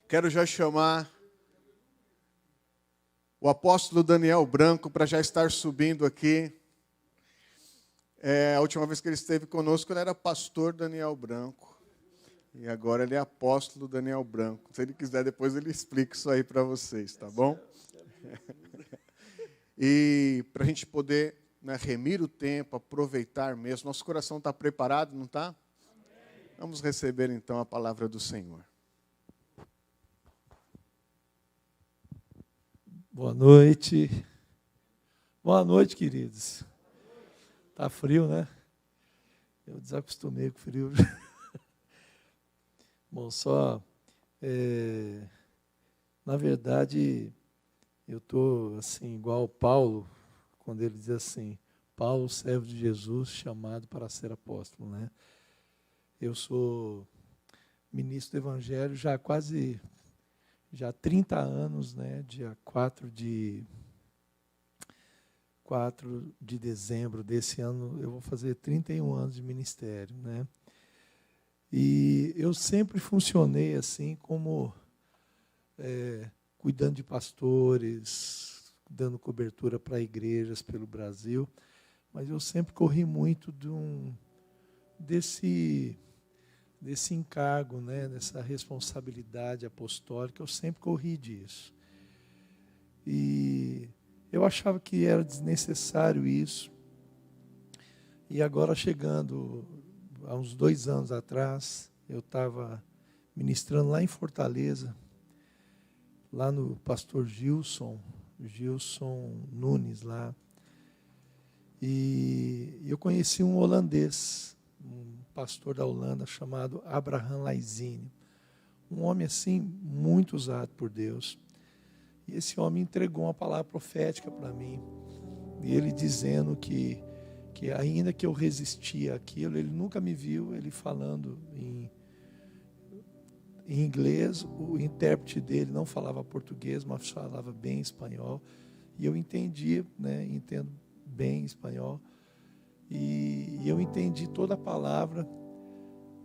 Quero já chamar o apóstolo Daniel Branco para já estar subindo aqui. A última vez que ele esteve conosco, ele era pastor Daniel Branco. E agora ele é apóstolo Daniel Branco. Se ele quiser, depois ele explica isso aí para vocês, tá bom? E para a gente poder remir o tempo, aproveitar mesmo. Nosso coração está preparado, não está? Vamos receber então a palavra do Senhor. Boa noite. Boa noite, queridos. Tá frio, né? Eu desacostumei com frio. Bom, na verdade, eu estou assim, igual o Paulo, quando ele diz assim, Paulo, servo de Jesus, chamado para ser apóstolo, né? Eu sou ministro do Evangelho já há 30 anos, né? Dia 4 de dezembro desse ano, eu vou fazer 31 anos de ministério, né? E eu sempre funcionei assim como cuidando de pastores, dando cobertura para igrejas pelo Brasil, mas eu sempre corri muito desse encargo, né, dessa responsabilidade apostólica, eu sempre corri disso. E eu achava que era desnecessário isso. E agora, chegando há uns 2 anos atrás, eu estava ministrando lá em Fortaleza, lá no pastor Gilson Nunes lá. E eu conheci um holandês, um pastor da Holanda chamado Abraham Laizine, um homem assim muito usado por Deus. E esse homem entregou uma palavra profética para mim, e ele dizendo que ainda que eu resistia àquilo, ele nunca me viu ele falando em inglês. O intérprete dele não falava português, mas falava bem espanhol, e eu entendia, né, entendo bem espanhol. E eu entendi toda a palavra,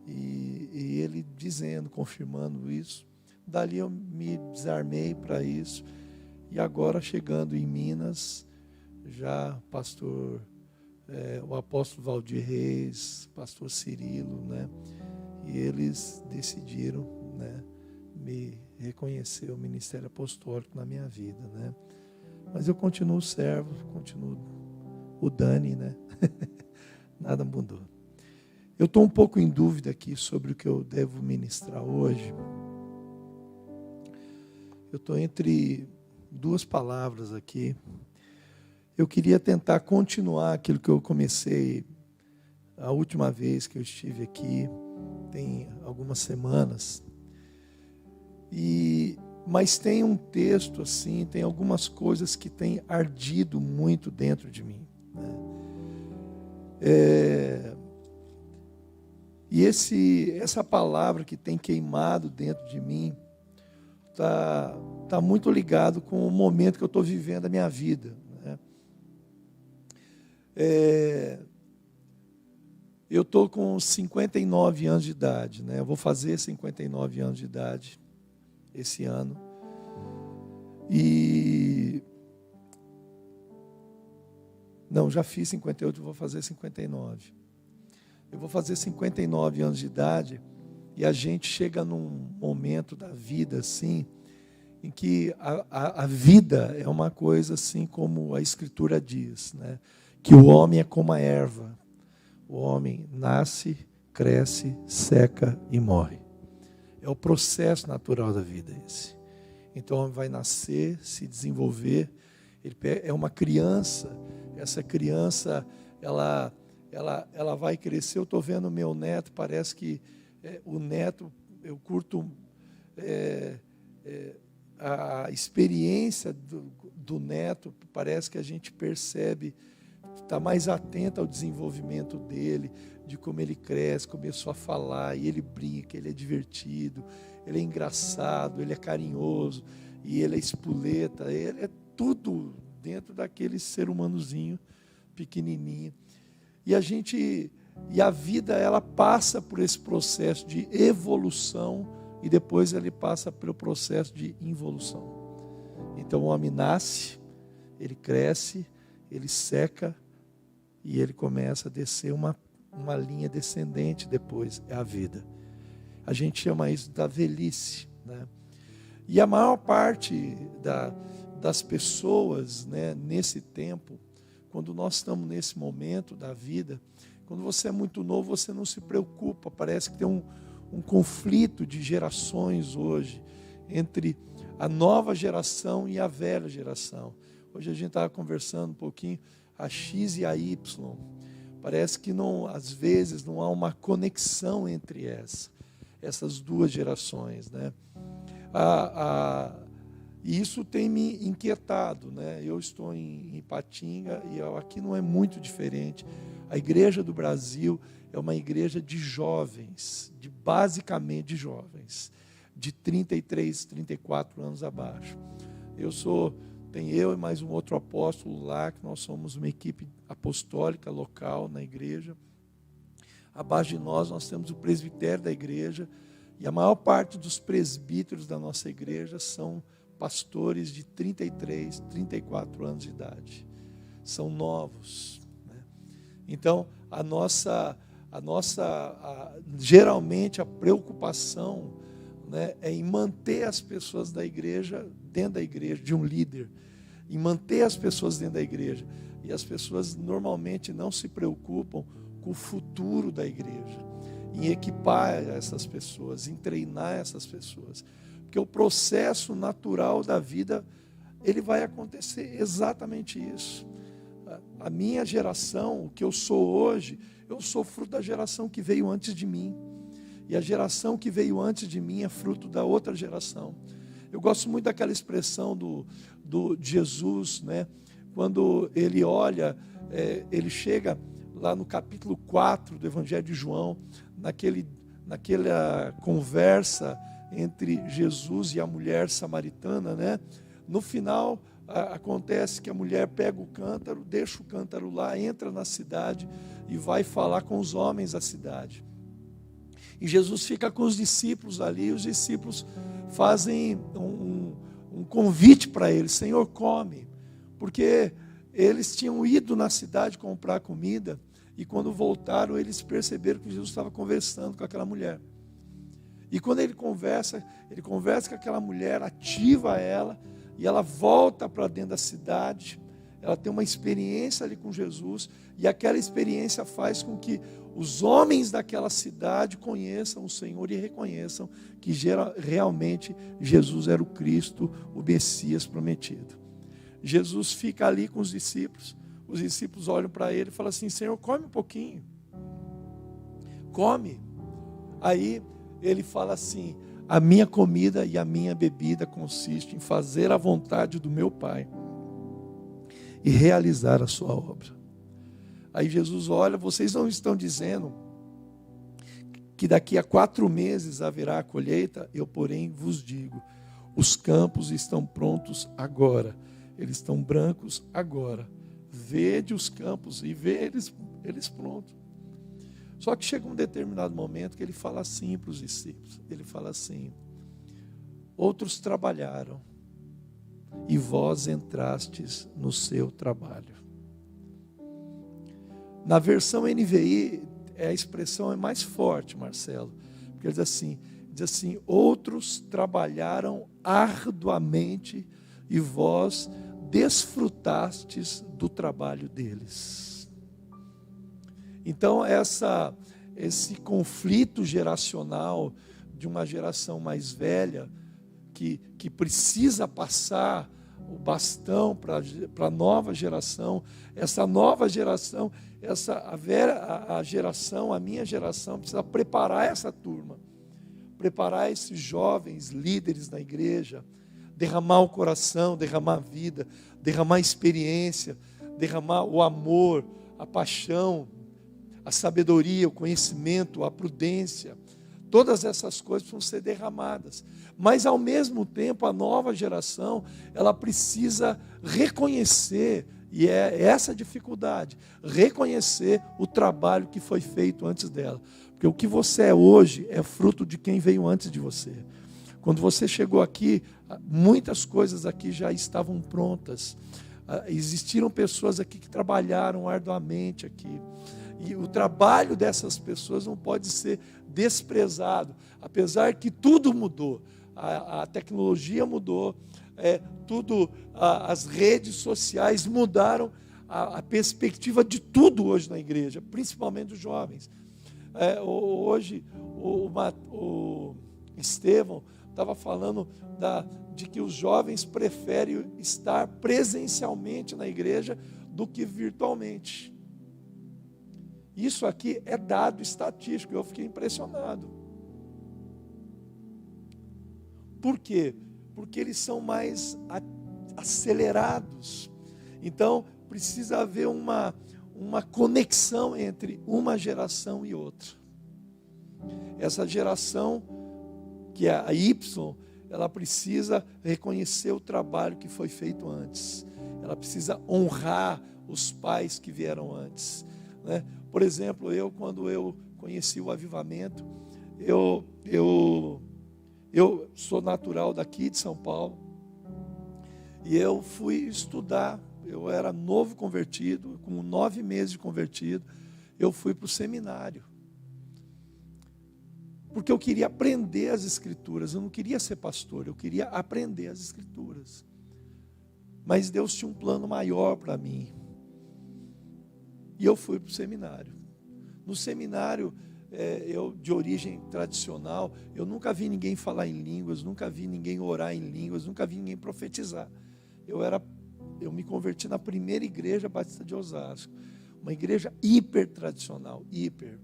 e ele dizendo, confirmando isso. Dali eu me desarmei para isso, e agora chegando em Minas, já o apóstolo Valdir Reis, pastor Cirilo, né? E eles decidiram, né, me reconhecer o ministério apostólico na minha vida, né? Mas eu continuo servo, continuo o Dani, né? Nada mudou. Eu estou um pouco em dúvida aqui sobre o que eu devo ministrar hoje. Eu estou entre 2 palavras aqui. Eu queria tentar continuar aquilo que eu comecei a última vez que eu estive aqui, tem algumas semanas. Mas tem um texto assim, tem algumas coisas que têm ardido muito dentro de mim, né? E essa palavra que tem queimado dentro de mim tá muito ligado com o momento que eu estou vivendo da minha vida, né? Eu estou com 59 anos de idade, né? Eu vou fazer 59 anos de idade esse ano. Não, já fiz 58, vou fazer 59. Eu vou fazer 59 anos de idade, e a gente chega num momento da vida assim, em que a vida é uma coisa assim como a Escritura diz, né? Que o homem é como a erva. O homem nasce, cresce, seca e morre. É o processo natural da vida esse. Então o homem vai nascer, se desenvolver, ele é uma criança. Essa criança, ela vai crescer. Eu estou vendo o meu neto, parece que o neto, eu curto a experiência do neto, parece que a gente percebe, está mais atento ao desenvolvimento dele, de como ele cresce, começou a falar, e ele brinca, ele é divertido, ele é engraçado, ele é carinhoso, e ele é espoleta, ele é tudo dentro daquele ser humanozinho pequenininho. E a vida, ela passa por esse processo de evolução e depois ele passa pelo processo de involução. Então o homem nasce, ele cresce, ele seca e ele começa a descer uma linha descendente depois, é a vida. A gente chama isso da velhice, né? E a maior parte das pessoas, né, nesse tempo, quando nós estamos nesse momento da vida, quando você é muito novo, você não se preocupa, parece que tem um conflito de gerações hoje, entre a nova geração e a velha geração. Hoje a gente estava conversando um pouquinho, a X e a Y, parece que não, às vezes não há uma conexão entre essas duas gerações, né? E isso tem me inquietado, né? Eu estou em Ipatinga e aqui não é muito diferente. A igreja do Brasil é uma igreja de jovens, basicamente de jovens, de 33, 34 anos abaixo. Tem eu e mais um outro apóstolo lá, que nós somos uma equipe apostólica local na igreja. Abaixo de nós temos o presbitério da igreja, e a maior parte dos presbíteros da nossa igreja são pastores de 33, 34 anos de idade. São novos, né? Então, geralmente a preocupação, né, é em manter as pessoas da igreja, dentro da igreja, de um líder, em manter as pessoas dentro da igreja. E as pessoas normalmente não se preocupam com o futuro da igreja, em equipar essas pessoas, em treinar essas pessoas. Porque o processo natural da vida, ele vai acontecer exatamente isso. A minha geração, o que eu sou hoje, eu sou fruto da geração que veio antes de mim. E a geração que veio antes de mim é fruto da outra geração. Eu gosto muito daquela expressão de Jesus, né? Quando ele olha, ele chega lá no capítulo 4 do Evangelho de João, naquela conversa entre Jesus e a mulher samaritana, né? No final, acontece que a mulher pega o cântaro, deixa o cântaro lá, entra na cidade e vai falar com os homens da cidade. E Jesus fica com os discípulos ali, e os discípulos fazem um convite para ele: Senhor, come. Porque eles tinham ido na cidade comprar comida, e quando voltaram, eles perceberam que Jesus estava conversando com aquela mulher. E quando ele conversa com aquela mulher, ativa ela, e ela volta para dentro da cidade. Ela tem uma experiência ali com Jesus, e aquela experiência faz com que os homens daquela cidade conheçam o Senhor e reconheçam que realmente Jesus era o Cristo, o Messias prometido. Jesus fica ali com os discípulos olham para ele e falam assim: Senhor, come um pouquinho, come. Aí ele fala assim: a minha comida e a minha bebida consiste em fazer a vontade do meu Pai e realizar a sua obra. Aí Jesus olha: vocês não estão dizendo que daqui a 4 meses haverá a colheita? Eu, porém, vos digo, os campos estão prontos agora, eles estão brancos agora. Vede os campos e vê eles prontos. Só que chega um determinado momento que ele fala assim para os discípulos, ele fala assim: outros trabalharam e vós entrastes no seu trabalho. Na versão NVI, a expressão é mais forte, Marcelo, porque ele diz assim: outros trabalharam arduamente e vós desfrutastes do trabalho deles. Então, esse conflito geracional de uma geração mais velha, que precisa passar o bastão para a nova geração, essa nova geração, a minha geração, precisa preparar essa turma, preparar esses jovens líderes na igreja, derramar o coração, derramar a vida, derramar a experiência, derramar o amor, a paixão, a sabedoria, o conhecimento, a prudência. Todas essas coisas precisam ser derramadas. Mas, ao mesmo tempo, a nova geração, ela precisa reconhecer, e é essa a dificuldade, reconhecer o trabalho que foi feito antes dela. Porque Porque o que você é hoje é fruto de quem veio antes de você. Quando você chegou aqui, muitas coisas aqui já estavam prontas. Existiram pessoas aqui que trabalharam arduamente aqui. E o trabalho dessas pessoas não pode ser desprezado. Apesar que tudo mudou. A tecnologia mudou. As redes sociais mudaram a perspectiva de tudo hoje na igreja, principalmente dos jovens. Hoje, o Estevão estava falando de que os jovens preferem estar presencialmente na igreja do que virtualmente. Isso aqui é dado estatístico, eu fiquei impressionado. Por quê? Porque eles são mais acelerados. Então, precisa haver uma conexão entre uma geração e outra. Essa geração, que é a Y, ela precisa reconhecer o trabalho que foi feito antes. Ela precisa honrar os pais que vieram antes, né? Por exemplo, quando eu conheci o avivamento, eu sou natural daqui de São Paulo, e eu fui estudar. Eu era novo convertido, com 9 meses de convertido, eu fui para o seminário. Porque eu queria aprender as Escrituras, eu não queria ser pastor, eu queria aprender as Escrituras. Mas Deus tinha um plano maior para mim. E eu fui para o seminário. No seminário, eu de origem tradicional, eu nunca vi ninguém falar em línguas, nunca vi ninguém orar em línguas, nunca vi ninguém profetizar. Eu me converti na primeira igreja batista de Osasco, uma igreja hiper tradicional, hiper.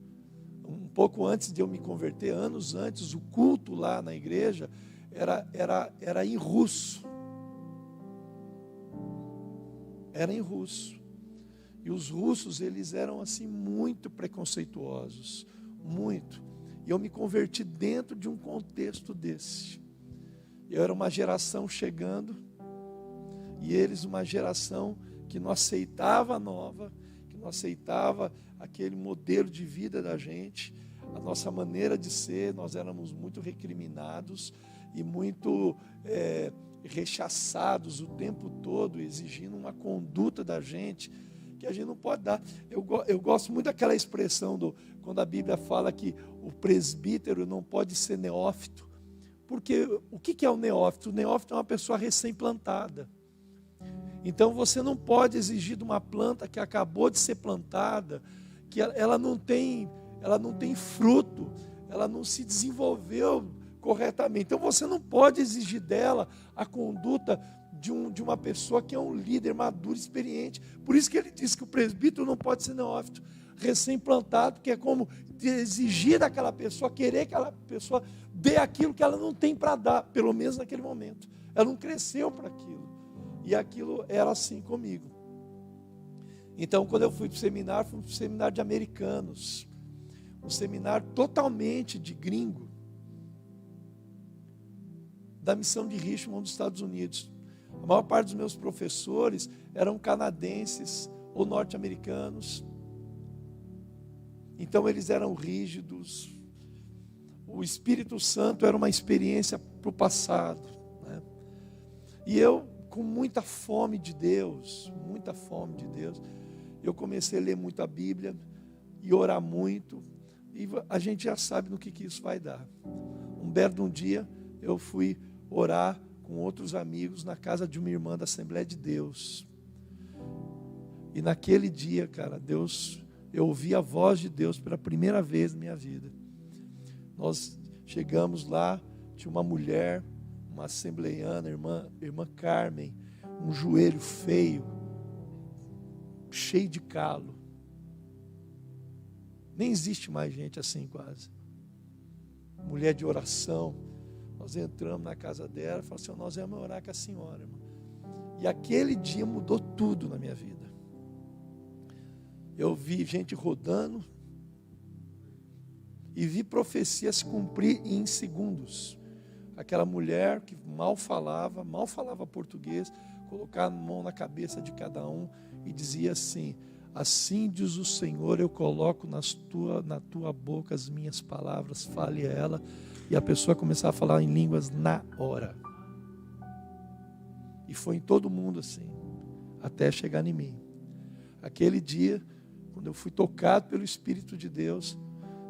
Um pouco antes de eu me converter, anos antes, o culto lá na igreja era em russo. Era em russo. E os russos, eles eram assim muito preconceituosos, muito. E eu me converti dentro de um contexto desse. Eu era uma geração chegando, e eles uma geração que não aceitava a nova, que não aceitava aquele modelo de vida da gente, a nossa maneira de ser. Nós éramos muito recriminados e muito rechaçados o tempo todo, exigindo uma conduta da gente que a gente não pode dar. Eu gosto muito daquela expressão quando a Bíblia fala que o presbítero não pode ser neófito. Porque o que é o neófito? O neófito é uma pessoa recém-plantada. Então você não pode exigir de uma planta que acabou de ser plantada, que ela não tem fruto, ela não se desenvolveu corretamente. Então você não pode exigir dela a conduta de uma pessoa que é um líder maduro, experiente. Por isso que ele diz que o presbítero não pode ser neófito, recém-plantado, que é como exigir daquela pessoa, querer que aquela pessoa dê aquilo que ela não tem para dar, pelo menos naquele momento. Ela não cresceu para aquilo. E aquilo era assim comigo. Então, quando eu fui para o seminário, fui para o seminário de americanos. Um seminário totalmente de gringo. Da missão de Richmond, dos Estados Unidos. A maior parte dos meus professores eram canadenses ou norte-americanos. Então eles eram rígidos. O Espírito Santo era uma experiência para o passado, né? E eu, com muita fome de Deus, eu comecei a ler muito a Bíblia e orar muito. E a gente já sabe no que isso vai dar. Um belo dia eu fui orar com outros amigos na casa de uma irmã da Assembleia de Deus. E naquele dia, cara, eu ouvi a voz de Deus pela primeira vez na minha vida. Nós chegamos lá, tinha uma mulher, uma assembleiana, irmã Carmen, um joelho feio, cheio de calo. Nem existe mais gente assim quase. Mulher de oração. Nós entramos na casa dela e falamos assim: nós vamos orar com a senhora, irmã. E aquele dia mudou tudo na minha vida. Eu vi gente rodando e vi profecia se cumprir em segundos. Aquela mulher que mal falava português, colocar a mão na cabeça de cada um e dizia assim: Assim diz o Senhor, eu coloco na tua boca as minhas palavras, fale a ela, e a pessoa começar a falar em línguas na hora. E foi em todo mundo assim, até chegar em mim. Aquele dia, quando eu fui tocado pelo Espírito de Deus,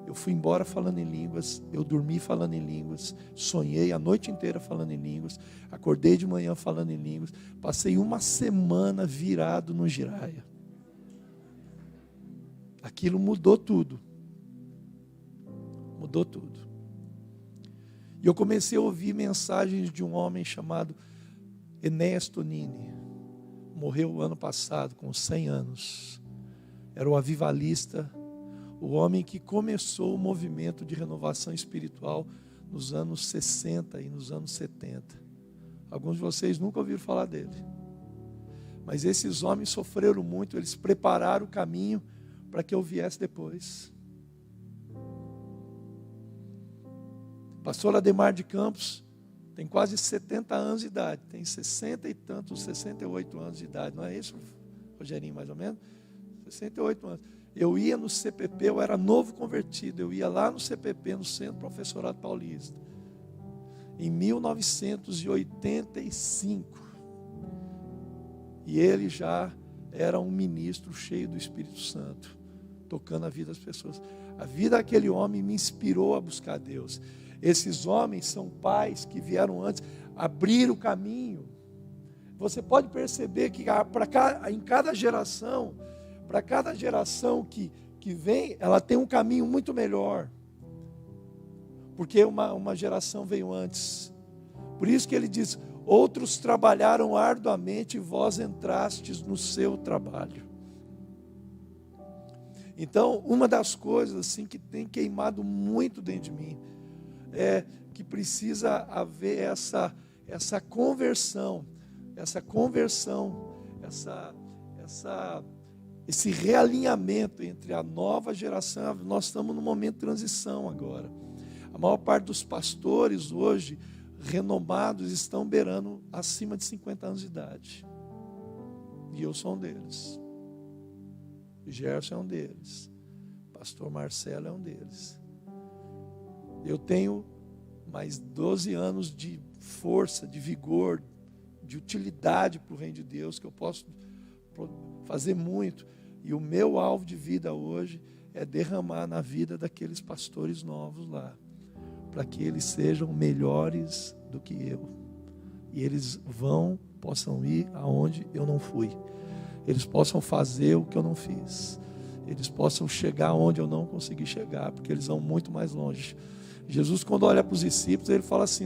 eu fui embora falando em línguas, eu dormi falando em línguas, sonhei a noite inteira falando em línguas, acordei de manhã falando em línguas, passei uma semana virado no giraia. Aquilo mudou tudo. Mudou tudo. E eu comecei a ouvir mensagens de um homem chamado Enéas Tonini. Morreu ano passado, com 100 anos. Era o avivalista, o homem que começou o movimento de renovação espiritual nos anos 60 e nos anos 70. Alguns de vocês nunca ouviram falar dele. Mas esses homens sofreram muito, eles prepararam o caminho para que eu viesse depois. Pastor Ademar de Campos tem quase 70 anos de idade, tem 60 e tantos, 68 anos de idade, não é isso, Rogerinho, mais ou menos? 68 anos. Eu ia no CPP, eu era novo convertido, eu ia lá no CPP, no Centro Professorado Paulista, em 1985. E ele já era um ministro cheio do Espírito Santo, tocando a vida das pessoas. A vida daquele homem me inspirou a buscar Deus. Esses homens são pais que vieram antes, abriram o caminho. Você pode perceber que em cada geração, para cada geração que vem, ela tem um caminho muito melhor. Porque uma geração veio antes. Por isso que ele diz: outros trabalharam arduamente e vós entrastes no seu trabalho. Então, uma das coisas assim que tem queimado muito dentro de mim é que precisa haver essa conversão, esse realinhamento entre a nova geração. Nós estamos num momento de transição agora. A maior parte dos pastores hoje, renomados, estão beirando acima de 50 anos de idade. E eu sou um deles. Gerson é um deles. Pastor Marcelo é um deles. Eu tenho mais 12 anos de força, de vigor, de utilidade para o reino de Deus, que eu posso fazer muito. E o meu alvo de vida hoje é derramar na vida daqueles pastores novos lá, para que eles sejam melhores do que eu. E eles possam ir aonde eu não fui. Eles possam fazer o que eu não fiz. Eles possam chegar onde eu não consegui chegar, porque eles vão muito mais longe. Jesus, quando olha para os discípulos, ele fala assim: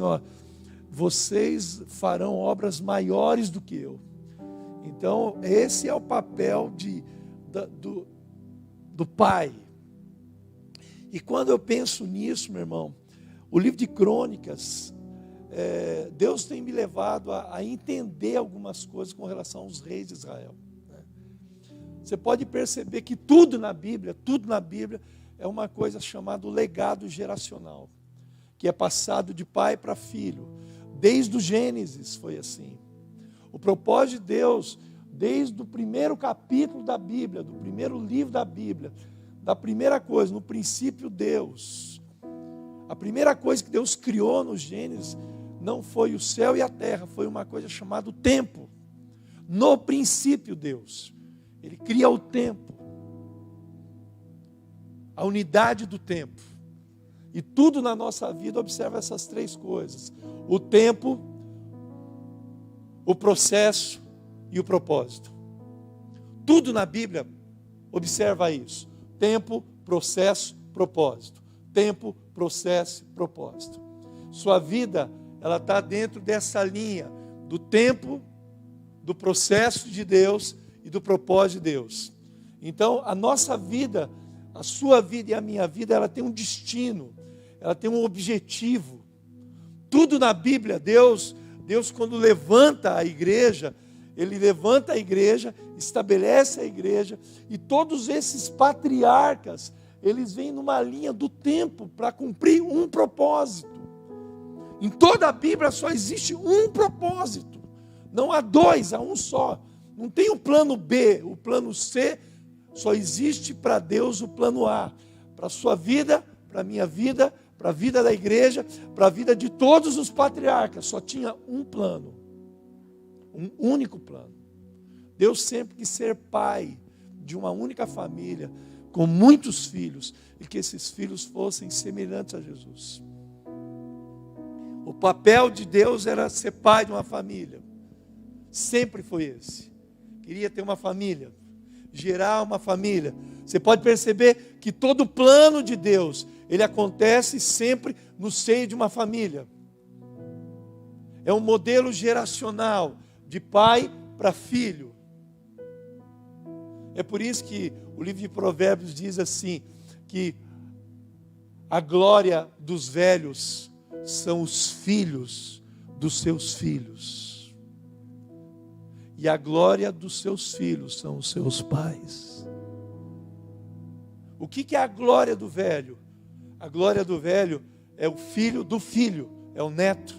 vocês farão obras maiores do que eu. Então, esse é o papel do Pai. E quando eu penso nisso, meu irmão, o livro de Crônicas, Deus tem me levado a entender algumas coisas com relação aos reis de Israel. Você pode perceber que tudo na Bíblia é uma coisa chamada legado geracional, que é passado de pai para filho. Desde o Gênesis foi assim. O propósito de Deus, desde o primeiro capítulo da Bíblia, do primeiro livro da Bíblia, da primeira coisa, no princípio Deus. A primeira coisa que Deus criou no Gênesis não foi o céu e a terra, foi uma coisa chamada tempo. No princípio Deus, Ele cria o tempo, a unidade do tempo. E tudo na nossa vida observa essas três coisas: o tempo, o processo e o propósito. Tudo na Bíblia observa isso: tempo, processo, propósito. Tempo, processo, propósito. Sua vida, ela está dentro dessa linha do tempo, do processo de Deus e do propósito de Deus. Então, a nossa vida, a sua vida e a minha vida, ela tem um destino, ela tem um objetivo. Tudo na Bíblia, Deus quando levanta a igreja, Ele levanta a igreja, estabelece a igreja, e todos esses patriarcas, eles vêm numa linha do tempo para cumprir um propósito. Em toda a Bíblia só existe um propósito, não há dois, há um só. Não tem o plano B, o plano C, Só existe para Deus o plano A, para a sua vida, para a minha vida, para a vida da igreja, para a vida de todos os patriarcas. Só tinha um plano, um único plano. Deus sempre quis ser pai de uma única família, com muitos filhos, e que esses filhos fossem semelhantes a Jesus. O papel de Deus era ser pai de uma família. Sempre foi esse. Queria ter uma família, gerar uma família. Você pode perceber que todo o plano de Deus, ele acontece sempre no seio de uma família. É um modelo geracional, de pai para filho. É por isso que o livro de Provérbios diz assim, que a glória dos velhos são os filhos dos seus filhos. E a glória dos seus filhos são os seus pais. O que é a glória do velho? A glória do velho é o filho do filho, é o neto.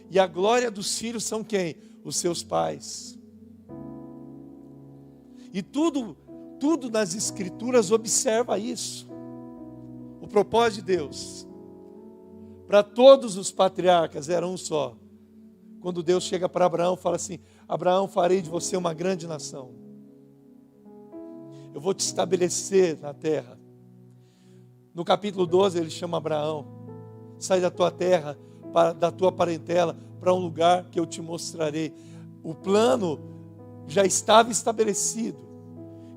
E a glória dos filhos são quem? Os seus pais. E tudo nas Escrituras observa isso. O propósito de Deus para todos os patriarcas era um só. Quando Deus chega para Abraão, fala assim: Abraão, farei de você uma grande nação. Eu vou te estabelecer na terra. No capítulo 12 ele chama Abraão: sai da tua terra, da tua parentela, para um lugar que eu te mostrarei. O plano já estava estabelecido.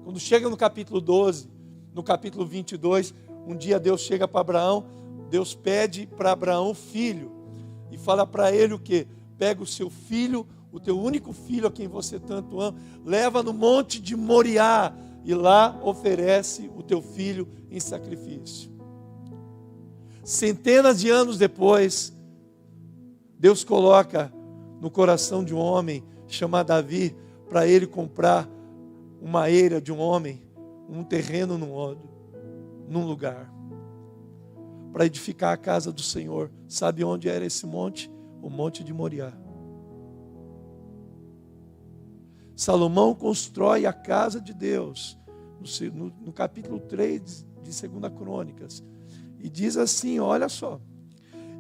Quando chega no capítulo 12, no capítulo 22, um dia Deus chega para Abraão, Deus pede para Abraão filho, e fala para ele o quê? Pega o seu filho, o teu único filho a quem você tanto ama, leva no monte de Moriá, e lá oferece o teu filho em sacrifício. Centenas de anos depois, Deus coloca no coração de um homem chamado Davi, para ele comprar uma eira de um homem, um terreno num lugar, para edificar a casa do Senhor. Sabe onde era esse monte? O monte de Moriá. Salomão constrói a casa de Deus, no capítulo 3 de 2 Crônicas, e diz assim, olha só: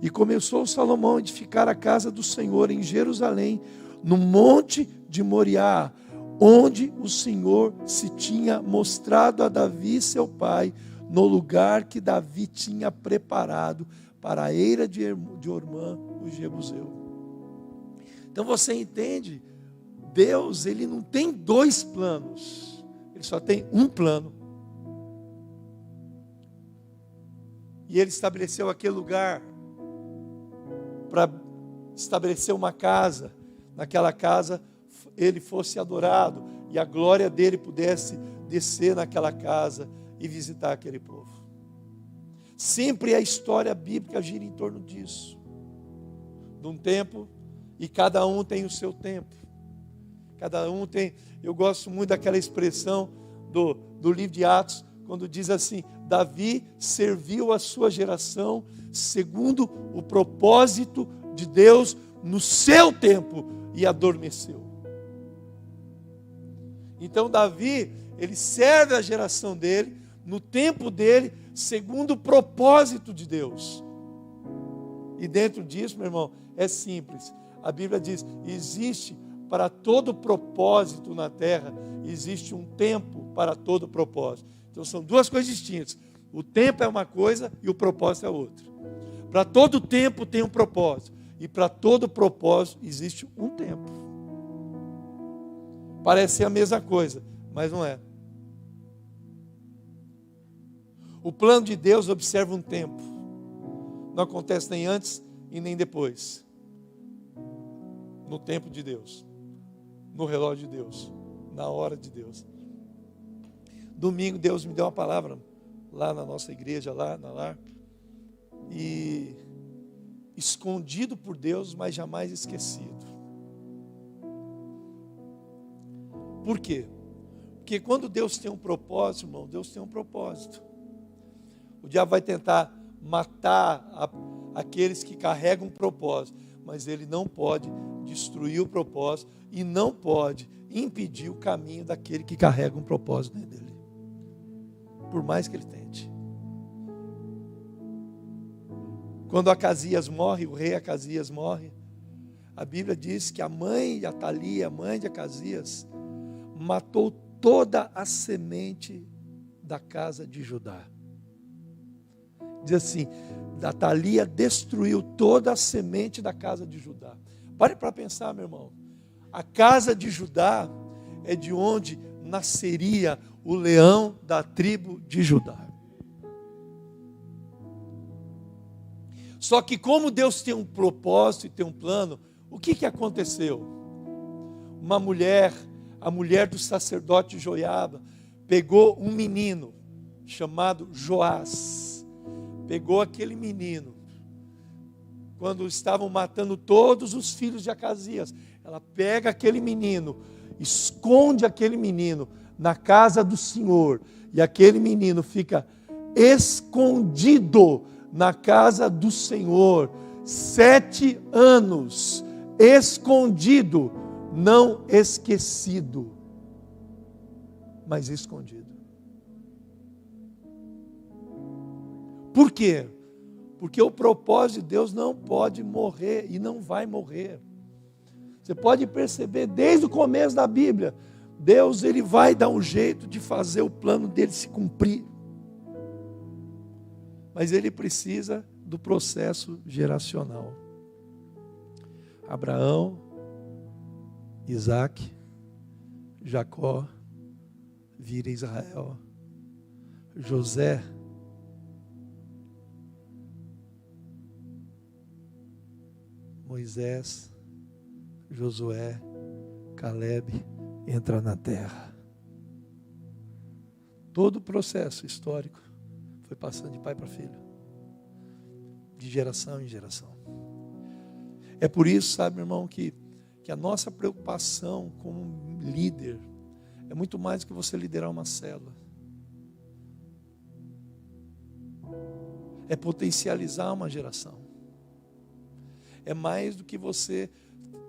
e começou Salomão a edificar a casa do Senhor em Jerusalém, no monte de Moriá, onde o Senhor se tinha mostrado a Davi seu pai, no lugar que Davi tinha preparado para a eira de Ormã, o Jebuseu. Então você entende, Deus, ele não tem dois planos, ele só tem um plano. E ele estabeleceu aquele lugar para estabelecer uma casa. Naquela casa ele fosse adorado e a glória dele pudesse descer naquela casa e visitar aquele povo. Sempre a história bíblica gira em torno disso, de um tempo, e cada um tem o seu tempo. Cada um tem. Eu gosto muito daquela expressão do livro de Atos, quando diz assim: Davi serviu a sua geração segundo o propósito de Deus no seu tempo e adormeceu. Então Davi, ele serve a geração dele, no tempo dele, segundo o propósito de Deus. E dentro disso, meu irmão, é simples. A Bíblia diz: existe para todo propósito na terra, existe um tempo para todo propósito. Então são duas coisas distintas. O tempo é uma coisa e o propósito é outra. Para todo tempo tem um propósito. E para todo propósito existe um tempo. Parece ser a mesma coisa, mas não é. O plano de Deus observa um tempo. Não acontece nem antes e nem depois. No tempo de Deus. No relógio de Deus. Na hora de Deus. Domingo Deus me deu uma palavra lá na nossa igreja, lá na Lar. E escondido por Deus, mas jamais esquecido. Por quê? Porque quando Deus tem um propósito, irmão, Deus tem um propósito. O diabo vai tentar matar aqueles que carregam um propósito, mas ele não pode destruir o propósito e não pode impedir o caminho daquele que carrega um propósito dentro dele, por mais que ele tente. Quando Acasias morre, o rei Acasias morre, a Bíblia diz que a mãe de Atalia, a mãe de Acasias, matou toda a semente da casa de Judá. Diz assim, Atalia destruiu toda a semente da casa de Judá. Pare para pensar, meu irmão. A casa de Judá é de onde nasceria o leão da tribo de Judá. Só que como Deus tem um propósito e tem um plano, o que aconteceu? Uma mulher, a mulher do sacerdote Joiada, pegou um menino chamado Joás. Pegou aquele menino, quando estavam matando todos os filhos de Acasias, ela pega aquele menino, esconde aquele menino na casa do Senhor, e aquele menino fica escondido na casa do Senhor, 7 anos, escondido, não esquecido, mas escondido. Por quê? Porque o propósito de Deus não pode morrer e não vai morrer. Você pode perceber desde o começo da Bíblia, Deus ele vai dar um jeito de fazer o plano dele se cumprir. Mas ele precisa do processo geracional. Abraão, Isaac, Jacó, vira Israel. José, Moisés, Josué, Caleb, entra na terra. Todo o processo histórico foi passando de pai para filho, de geração em geração. É por isso, sabe, meu irmão, que a nossa preocupação como líder é muito mais do que você liderar uma célula. É potencializar uma geração. É mais do que você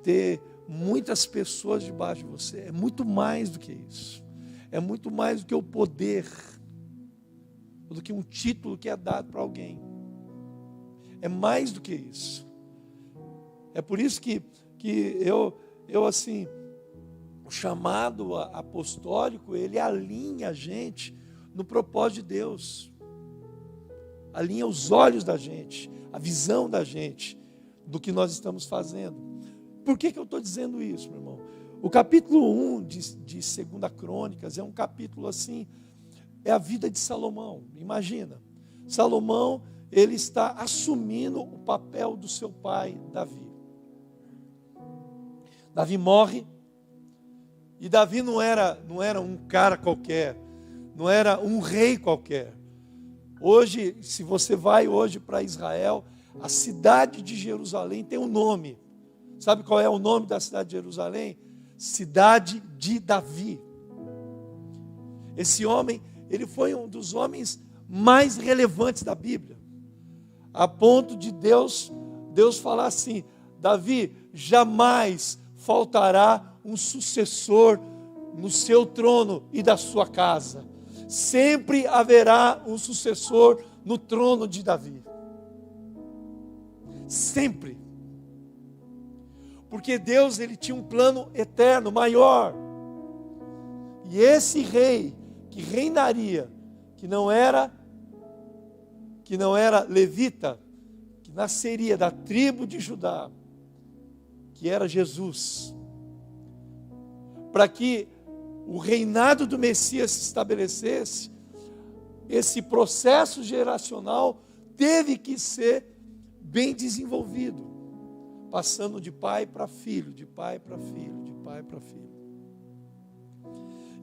ter muitas pessoas debaixo de você. É muito mais do que isso. É muito mais do que o poder, do que um título que é dado para alguém. É mais do que isso. É por isso que eu assim, o chamado apostólico, ele alinha a gente no propósito de Deus. Alinha os olhos da gente, a visão da gente, do que nós estamos fazendo. Por que eu estou dizendo isso, meu irmão? O capítulo 1 de 2 Crônicas é um capítulo assim, é a vida de Salomão. Imagina, Salomão, ele está assumindo o papel do seu pai, Davi. Davi morre, e Davi não era um cara qualquer, não era um rei qualquer. Hoje, se você vai hoje para Israel, a cidade de Jerusalém tem um nome. Sabe qual é o nome da cidade de Jerusalém? Cidade de Davi. Esse homem, ele foi um dos homens mais relevantes da Bíblia. A ponto de Deus falar assim: Davi, jamais faltará um sucessor no seu trono e da sua casa. Sempre haverá um sucessor no trono de Davi. Sempre. Porque Deus, ele tinha um plano eterno, maior. E esse rei que reinaria, que não era levita, que nasceria da tribo de Judá, que era Jesus, para que o reinado do Messias se estabelecesse, esse processo geracional teve que ser bem desenvolvido, passando de pai para filho, de pai para filho, de pai para filho.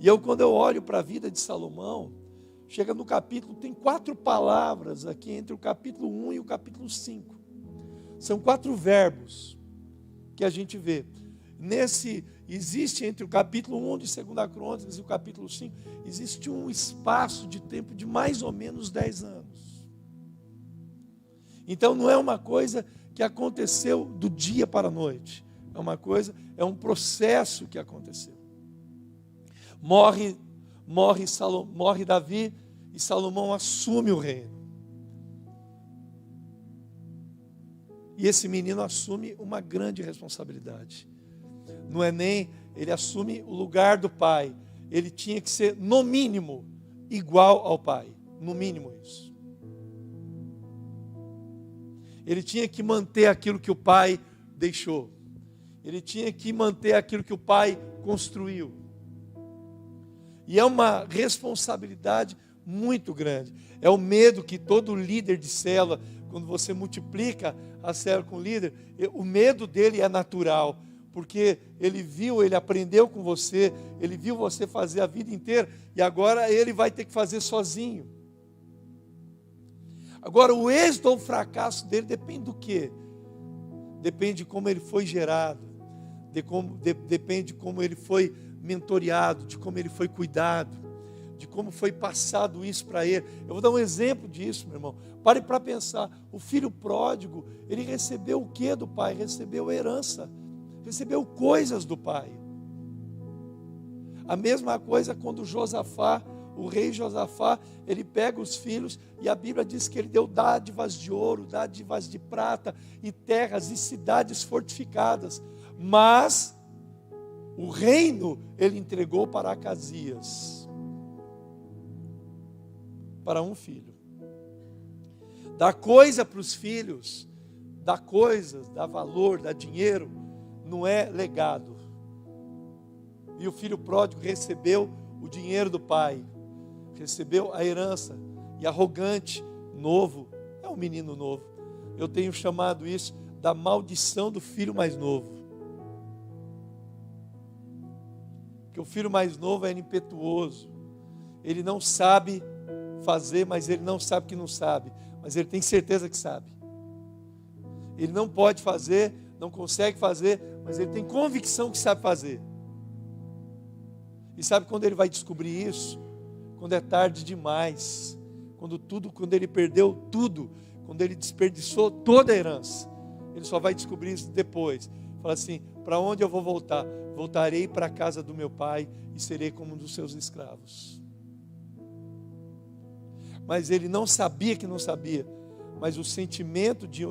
E quando eu olho para a vida de Salomão, chega no capítulo, tem 4 palavras aqui entre o capítulo 1 e o capítulo 5. São 4 verbos que a gente vê. Existe entre o capítulo 1 de 2 Crônicas e o capítulo 5, existe um espaço de tempo de mais ou menos 10 anos. Então não é uma coisa que aconteceu do dia para a noite. é uma coisa, é um processo que aconteceu. Morre Davi e Salomão assume o reino. E esse menino assume uma grande responsabilidade. Não é nem, ele assume o lugar do pai. Ele tinha que ser, no mínimo, igual ao pai. No mínimo isso. Ele tinha que manter aquilo que o pai deixou. Ele tinha que manter aquilo que o pai construiu. E é uma responsabilidade muito grande. É o medo que todo líder de célula, quando você multiplica a célula com o líder, o medo dele é natural. Porque ele aprendeu com você, ele viu você fazer a vida inteira, e agora ele vai ter que fazer sozinho. Agora, o êxito ou o fracasso dele depende do quê? Depende de como ele foi gerado, depende de como ele foi mentoreado, de como ele foi cuidado, de como foi passado isso para ele. Eu vou dar um exemplo disso, meu irmão. Pare para pensar. O filho pródigo, ele recebeu o que do pai? Recebeu herança, recebeu coisas do pai. A mesma coisa quando Josafá, o rei Josafá, ele pega os filhos e a Bíblia diz que ele deu dádivas de ouro, dádivas de prata e terras e cidades fortificadas. Mas o reino ele entregou para Acasias, para um filho. Dar coisa para os filhos, dar coisas, dar valor, dar dinheiro, não é legado. E o filho pródigo recebeu o dinheiro do pai, recebeu a herança, e arrogante, novo, é um menino novo. Eu tenho chamado isso da maldição do filho mais novo. Porque o filho mais novo é impetuoso, ele não sabe fazer, mas ele não sabe que não sabe, mas ele tem certeza que sabe. Ele não pode fazer, não consegue fazer, mas ele tem convicção que sabe fazer. E sabe quando ele vai descobrir isso? Quando é tarde demais, quando ele perdeu tudo, quando ele desperdiçou toda a herança. Ele só vai descobrir isso depois. Fala assim: para onde eu vou voltar? Voltarei para a casa do meu pai e serei como um dos seus escravos. Mas ele não sabia que não sabia, mas o sentimento de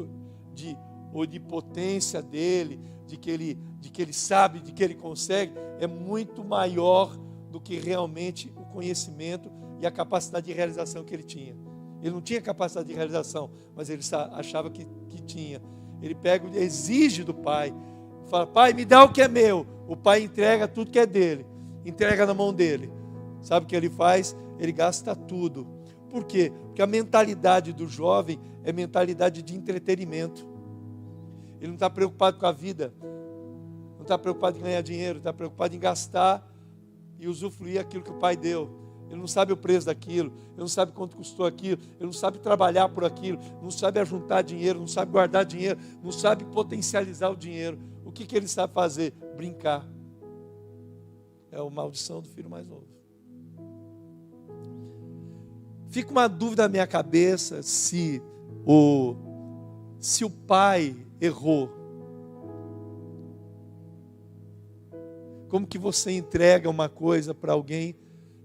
onipotência dele, de que ele sabe, de que ele consegue, é muito maior do que realmente o conhecimento e a capacidade de realização que ele tinha. Ele não tinha capacidade de realização, mas ele achava que tinha. Ele pega, exige do pai, fala: pai, me dá o que é meu. O pai entrega tudo que é dele, entrega na mão dele. Sabe o que ele faz? Ele gasta tudo. Por quê? Porque a mentalidade do jovem é mentalidade de entretenimento. Ele não está preocupado com a vida, não está preocupado em ganhar dinheiro, está preocupado em gastar e usufruir aquilo que o pai deu. Ele não sabe o preço daquilo, ele não sabe quanto custou aquilo, ele não sabe trabalhar por aquilo, não sabe ajuntar dinheiro, não sabe guardar dinheiro, não sabe potencializar o dinheiro. O que ele sabe fazer? Brincar. É a maldição do filho mais novo. Fica uma dúvida na minha cabeça se o pai errou. Como que você entrega uma coisa para alguém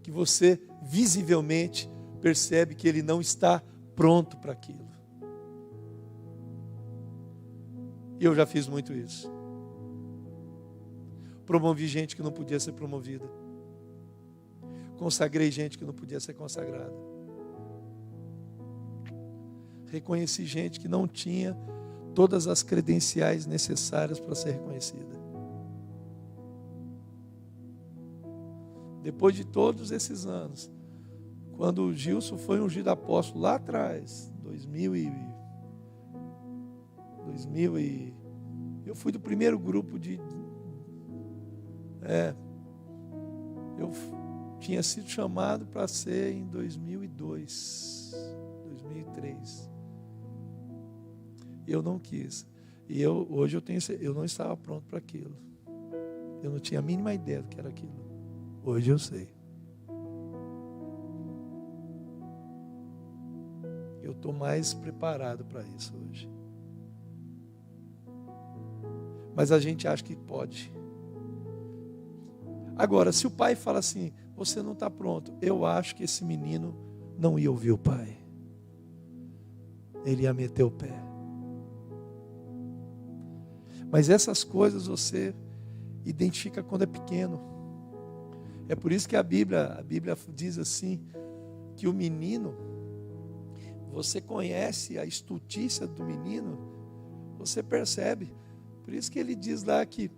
que você visivelmente percebe que ele não está pronto para aquilo? E eu já fiz muito isso. Promovi gente que não podia ser promovida. Consagrei gente que não podia ser consagrada. Reconheci gente que não tinha todas as credenciais necessárias para ser reconhecida. Depois de todos esses anos, quando o Gilson foi ungido apóstolo lá atrás, 2000 eu fui do primeiro grupo eu tinha sido chamado para ser em 2002, 2003. Eu não quis. E hoje eu não estava pronto para aquilo. Eu não tinha a mínima ideia do que era aquilo. Hoje eu sei. Eu estou mais preparado para isso hoje. Mas a gente acha que pode. Agora, se o pai fala assim, você não está pronto, eu acho que esse menino não ia ouvir o pai. Ele ia meter o pé. Mas essas coisas você identifica quando é pequeno. É por isso que a Bíblia diz assim, que o menino, você conhece a estultícia do menino, você percebe. Por isso que ele diz lá que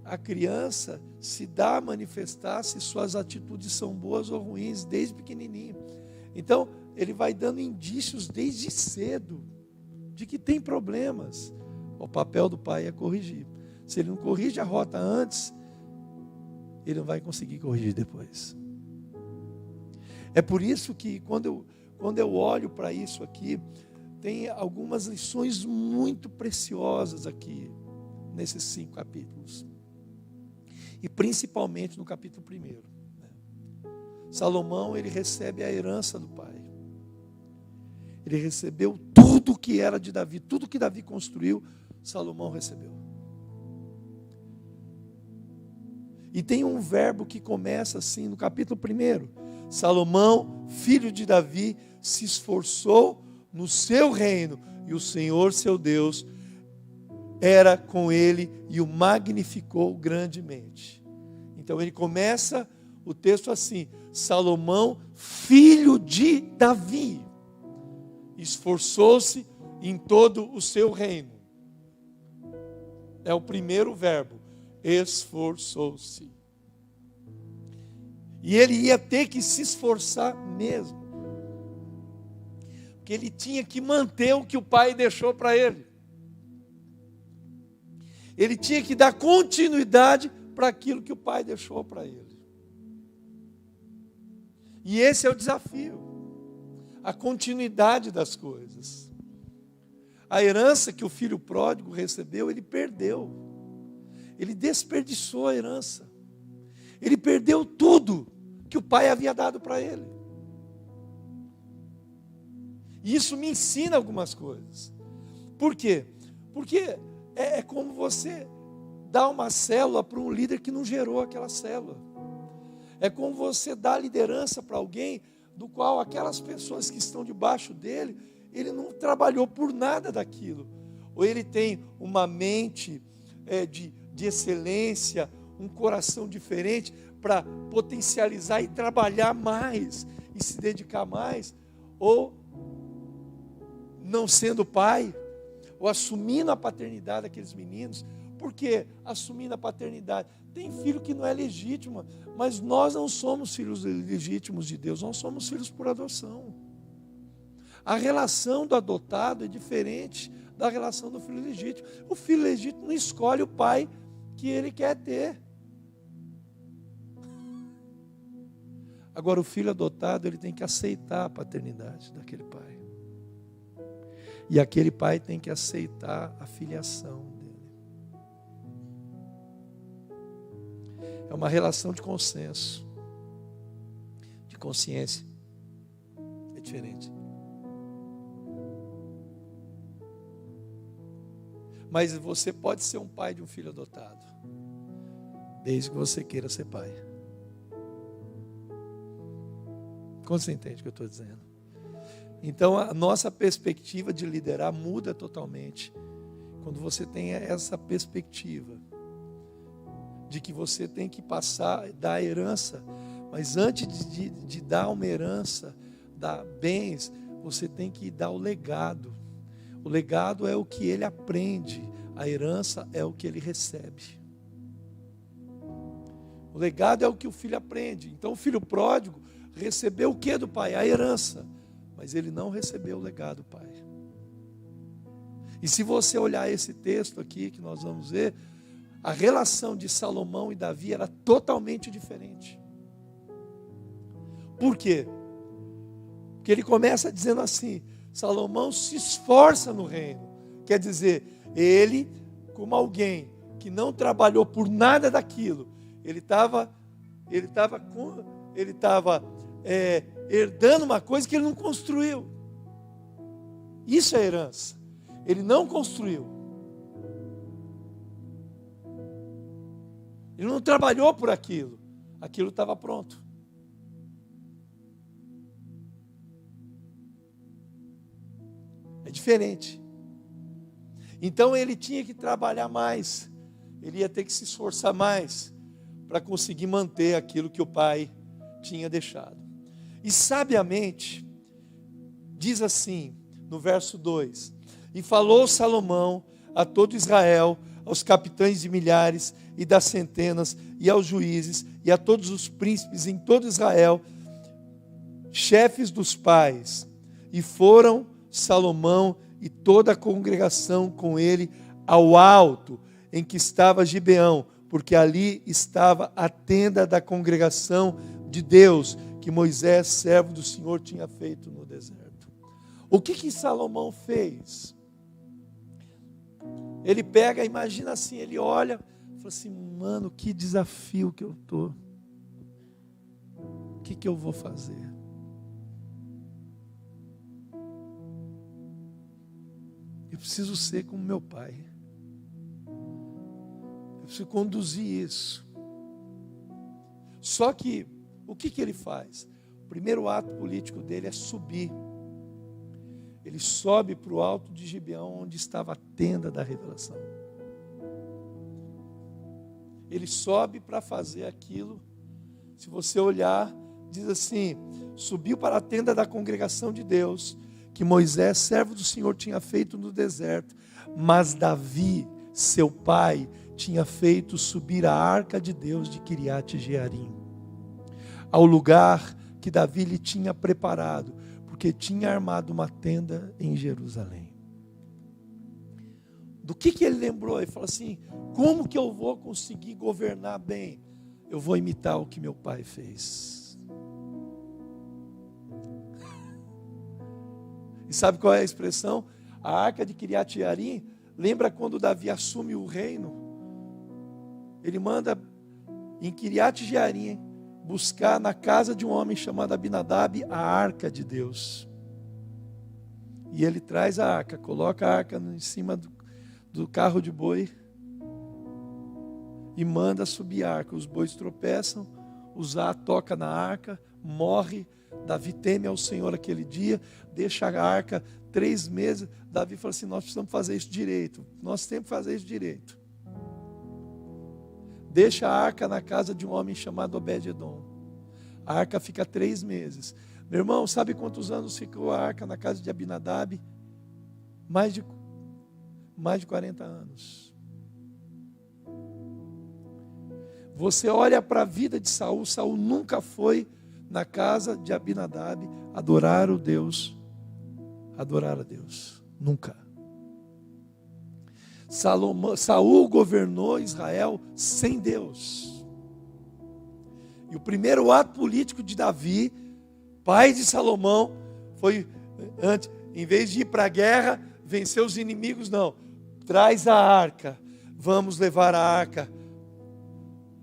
a criança se dá a manifestar se suas atitudes são boas ou ruins, desde pequenininho. Então, ele vai dando indícios desde cedo de que tem problemas. O papel do pai é corrigir. Se ele não corrige a rota antes, ele não vai conseguir corrigir depois. É por isso que quando eu olho para isso aqui, tem algumas lições muito preciosas aqui, nesses 5 capítulos. E principalmente no capítulo 1. Salomão, ele recebe a herança do pai. Ele recebeu tudo que era de Davi, tudo que Davi construiu, Salomão recebeu. E tem um verbo que começa assim no capítulo 1. Salomão, filho de Davi, se esforçou no seu reino, e o Senhor seu Deus era com ele e o magnificou grandemente. Então ele começa o texto assim: Salomão, filho de Davi, esforçou-se em todo o seu reino. É o primeiro verbo, esforçou-se. E ele ia ter que se esforçar mesmo, porque ele tinha que manter o que o pai deixou para ele. Ele tinha que dar continuidade para aquilo que o pai deixou para ele. E esse é o desafio, a continuidade das coisas. A herança que o filho pródigo recebeu, ele perdeu. Ele desperdiçou a herança. Ele perdeu tudo que o pai havia dado para ele. E isso me ensina algumas coisas. Por quê? Porque é como você dar uma célula para um líder que não gerou aquela célula. É como você dar liderança para alguém do qual aquelas pessoas que estão debaixo dele, ele não trabalhou por nada daquilo. Ou ele tem uma mente de excelência, um coração diferente para potencializar e trabalhar mais e se dedicar mais, ou não sendo pai, ou assumindo a paternidade daqueles meninos. Por que assumindo a paternidade? Tem filho que não é legítimo, mas nós não somos filhos legítimos de Deus, nós somos filhos por adoção. A relação do adotado é diferente da relação do filho legítimo. O filho legítimo não escolhe o pai que ele quer ter. Agora, o filho adotado, ele tem que aceitar a paternidade daquele pai. E aquele pai tem que aceitar a filiação dele. É uma relação de consenso, de consciência. É diferente. Mas você pode ser um pai de um filho adotado, desde que você queira ser pai. Como você entende o que eu estou dizendo? Então a nossa perspectiva de liderar muda totalmente quando você tem essa perspectiva de que você tem que passar, dar herança, mas antes de dar uma herança, dar bens, você tem que dar o legado. O legado é o que ele aprende, a herança é o que ele recebe. O legado é o que o filho aprende. Então o filho pródigo recebeu o que do pai? A herança. Mas ele não recebeu o legado do pai. E se você olhar esse texto aqui que nós vamos ver, a relação de Salomão e Davi era totalmente diferente. Por quê? Porque ele começa dizendo assim: Salomão se esforça no reino. Quer dizer, ele, como alguém que não trabalhou por nada daquilo, ele estava herdando uma coisa que ele não construiu. Isso é herança. Ele não construiu. Ele não trabalhou por aquilo. Aquilo estava pronto. É diferente. Então ele tinha que trabalhar mais. Ele ia ter que se esforçar mais para conseguir manter aquilo que o pai tinha deixado. E sabiamente, diz assim, no verso 2: E falou Salomão a todo Israel, aos capitães de milhares e das centenas, e aos juízes, e a todos os príncipes em todo Israel, chefes dos pais. E foram Salomão e toda a congregação com ele ao alto em que estava Gibeão, porque ali estava a tenda da congregação de Deus, que Moisés, servo do Senhor, tinha feito no deserto. O que Salomão fez? Ele pega, imagina assim, ele olha, fala assim, mano, que desafio que eu estou. O que eu vou fazer? Eu preciso ser como meu pai. Eu preciso conduzir isso. Só que, o que ele faz? O primeiro ato político dele é subir. Ele sobe para o alto de Gibeão, onde estava a tenda da revelação. Ele sobe para fazer aquilo. Se você olhar, diz assim: subiu para a tenda da congregação de Deus, que Moisés, servo do Senhor, tinha feito no deserto. Mas Davi, seu pai, tinha feito subir a arca de Deus de Quiriate Jearim, ao lugar que Davi lhe tinha preparado, porque tinha armado uma tenda em Jerusalém. Do que ele lembrou? Ele falou assim: como que eu vou conseguir governar bem? Eu vou imitar o que meu pai fez. E sabe qual é a expressão? A arca de Quiriate Jearim lembra quando Davi assume o reino. Ele manda em Quiriate Jearim buscar na casa de um homem chamado Abinadab a arca de Deus. E ele traz a arca, coloca a arca em cima do carro de boi e manda subir a arca. Os bois tropeçam, Uzá toca na arca, morre. Davi teme ao Senhor aquele dia, deixa a arca 3 meses. Davi fala assim: nós precisamos fazer isso direito, nós temos que fazer isso direito. Deixa a arca na casa de um homem chamado Obed-edom. A arca fica 3 meses. Meu irmão, sabe quantos anos ficou a arca na casa de Abinadab? Mais de 40 anos. Você olha para a vida de Saul. Saul nunca foi na casa de Abinadab adorar a Deus. Nunca. Saul governou Israel sem Deus. E o primeiro ato político de Davi, pai de Salomão, foi, antes, em vez de ir para a guerra, vencer os inimigos, não. Traz a arca, vamos levar a arca.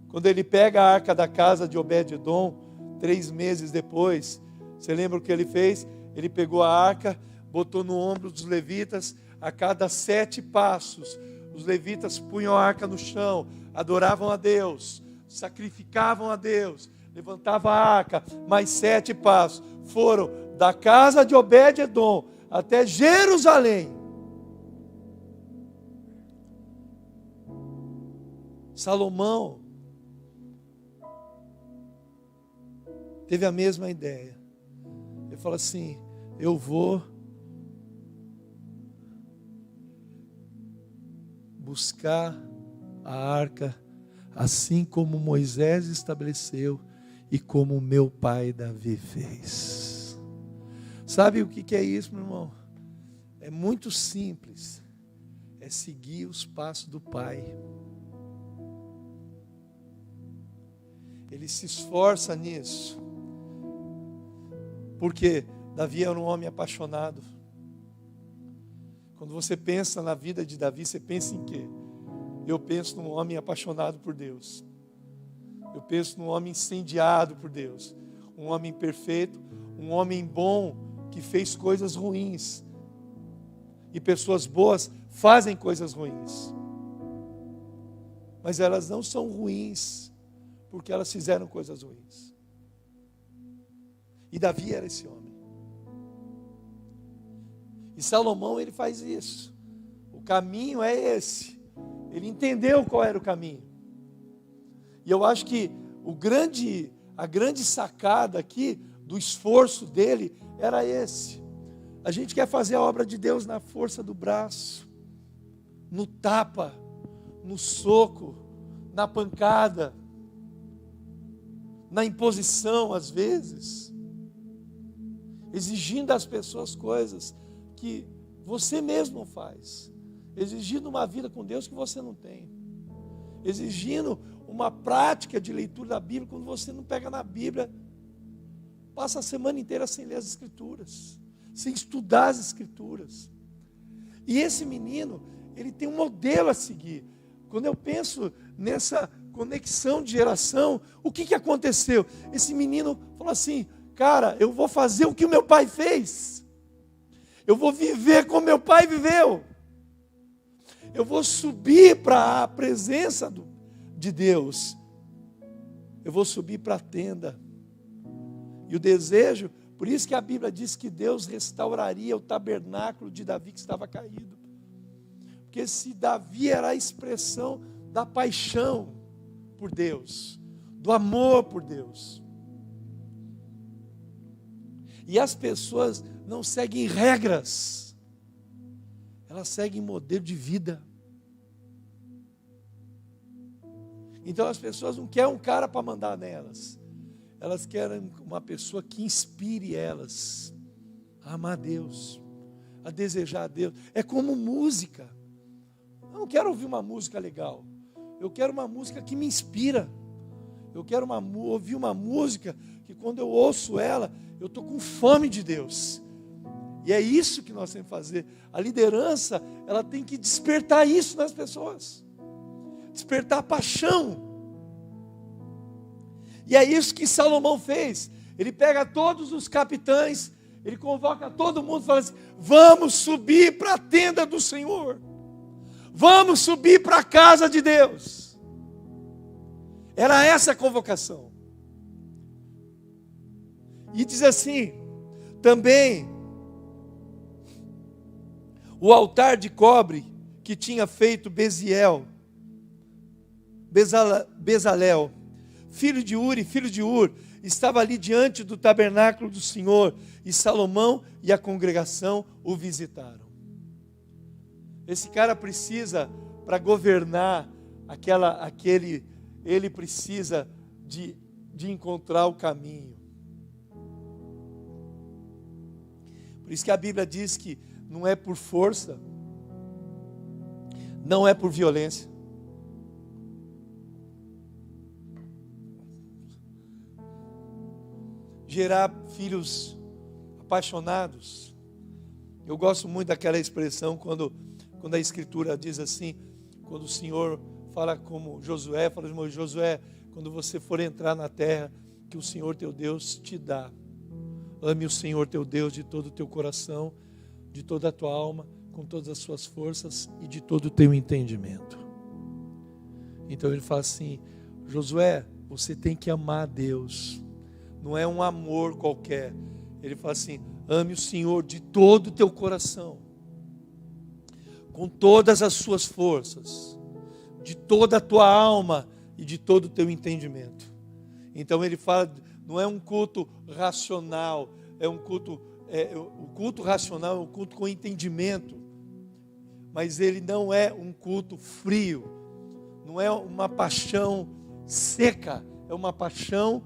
Quando ele pega a arca da casa de Obed-edom, 3 meses depois, você lembra o que ele fez? Ele pegou a arca, botou no ombro dos levitas. A cada 7 passos, os levitas punham a arca no chão, adoravam a Deus, sacrificavam a Deus, levantavam a arca. Mais 7 passos foram da casa de Obed-edom até Jerusalém. Salomão teve a mesma ideia. Ele falou assim: eu vou buscar a arca, assim como Moisés estabeleceu e como meu pai Davi fez. Sabe o que é isso, meu irmão? É muito simples. É seguir os passos do pai. Ele se esforça nisso. Porque Davi era um homem apaixonado. Quando você pensa na vida de Davi, você pensa em quê? Eu penso num homem apaixonado por Deus. Eu penso num homem incendiado por Deus. Um homem perfeito, um homem bom que fez coisas ruins. E pessoas boas fazem coisas ruins. mas elas não são ruins, porque elas fizeram coisas ruins. E Davi era esse homem. E Salomão, ele faz isso. O caminho é esse. Ele entendeu qual era o caminho. E eu acho que a grande sacada aqui do esforço dele era esse. A gente quer fazer a obra de Deus na força do braço, no tapa, no soco, na pancada, na imposição às vezes, exigindo das pessoas coisas que você mesmo não faz, exigindo uma vida com Deus que você não tem, exigindo uma prática de leitura da Bíblia quando você não pega na Bíblia, passa a semana inteira sem ler as Escrituras, sem estudar as Escrituras. E esse menino, ele tem um modelo a seguir. Quando eu penso nessa conexão de geração, o que aconteceu? Esse menino falou assim: cara, eu vou fazer o que o meu pai fez, eu vou viver como meu pai viveu, eu vou subir para a presença de Deus, eu vou subir para a tenda. E o desejo, por isso que a Bíblia diz que Deus restauraria o tabernáculo de Davi que estava caído. Porque se Davi era a expressão da paixão por Deus, do amor por Deus. E as pessoas não seguem regras, elas seguem modelo de vida. Então as pessoas não querem um cara para mandar nelas, elas querem uma pessoa que inspire elas a amar a Deus, a desejar a Deus. É como música. Eu não quero ouvir uma música legal, eu quero uma música que me inspira. Eu quero ouvir uma música que quando eu ouço ela, eu estou com fome de Deus. E é isso que nós temos que fazer. A liderança, ela tem que despertar isso nas pessoas, despertar a paixão. E é isso que Salomão fez. Ele pega todos os capitães, ele convoca todo mundo e fala assim: vamos subir para a tenda do Senhor, vamos subir para a casa de Deus. Era essa a convocação. E diz assim, também, o altar de cobre que tinha feito Bezalel, filho de Uri, filho de Ur, estava ali diante do tabernáculo do Senhor, e Salomão e a congregação o visitaram. Esse cara precisa, para governar ele precisa de encontrar o caminho. Por isso que a Bíblia diz que não é por força, não é por violência. Gerar filhos apaixonados. Eu gosto muito daquela expressão quando a Escritura diz assim, quando o Senhor fala como Josué, fala: Josué, quando você for entrar na terra que o Senhor teu Deus te dá, ame o Senhor teu Deus de todo o teu coração, de toda a tua alma, com todas as suas forças e de todo o teu entendimento. Então ele fala assim: Josué, você tem que amar a Deus, não é um amor qualquer. Ele fala assim: ame o Senhor de todo o teu coração, com todas as suas forças, de toda a tua alma e de todo o teu entendimento. Então ele fala, não é um culto racional, é um culto, o culto racional é um culto com entendimento, mas ele não é um culto frio, não é uma paixão seca, é uma paixão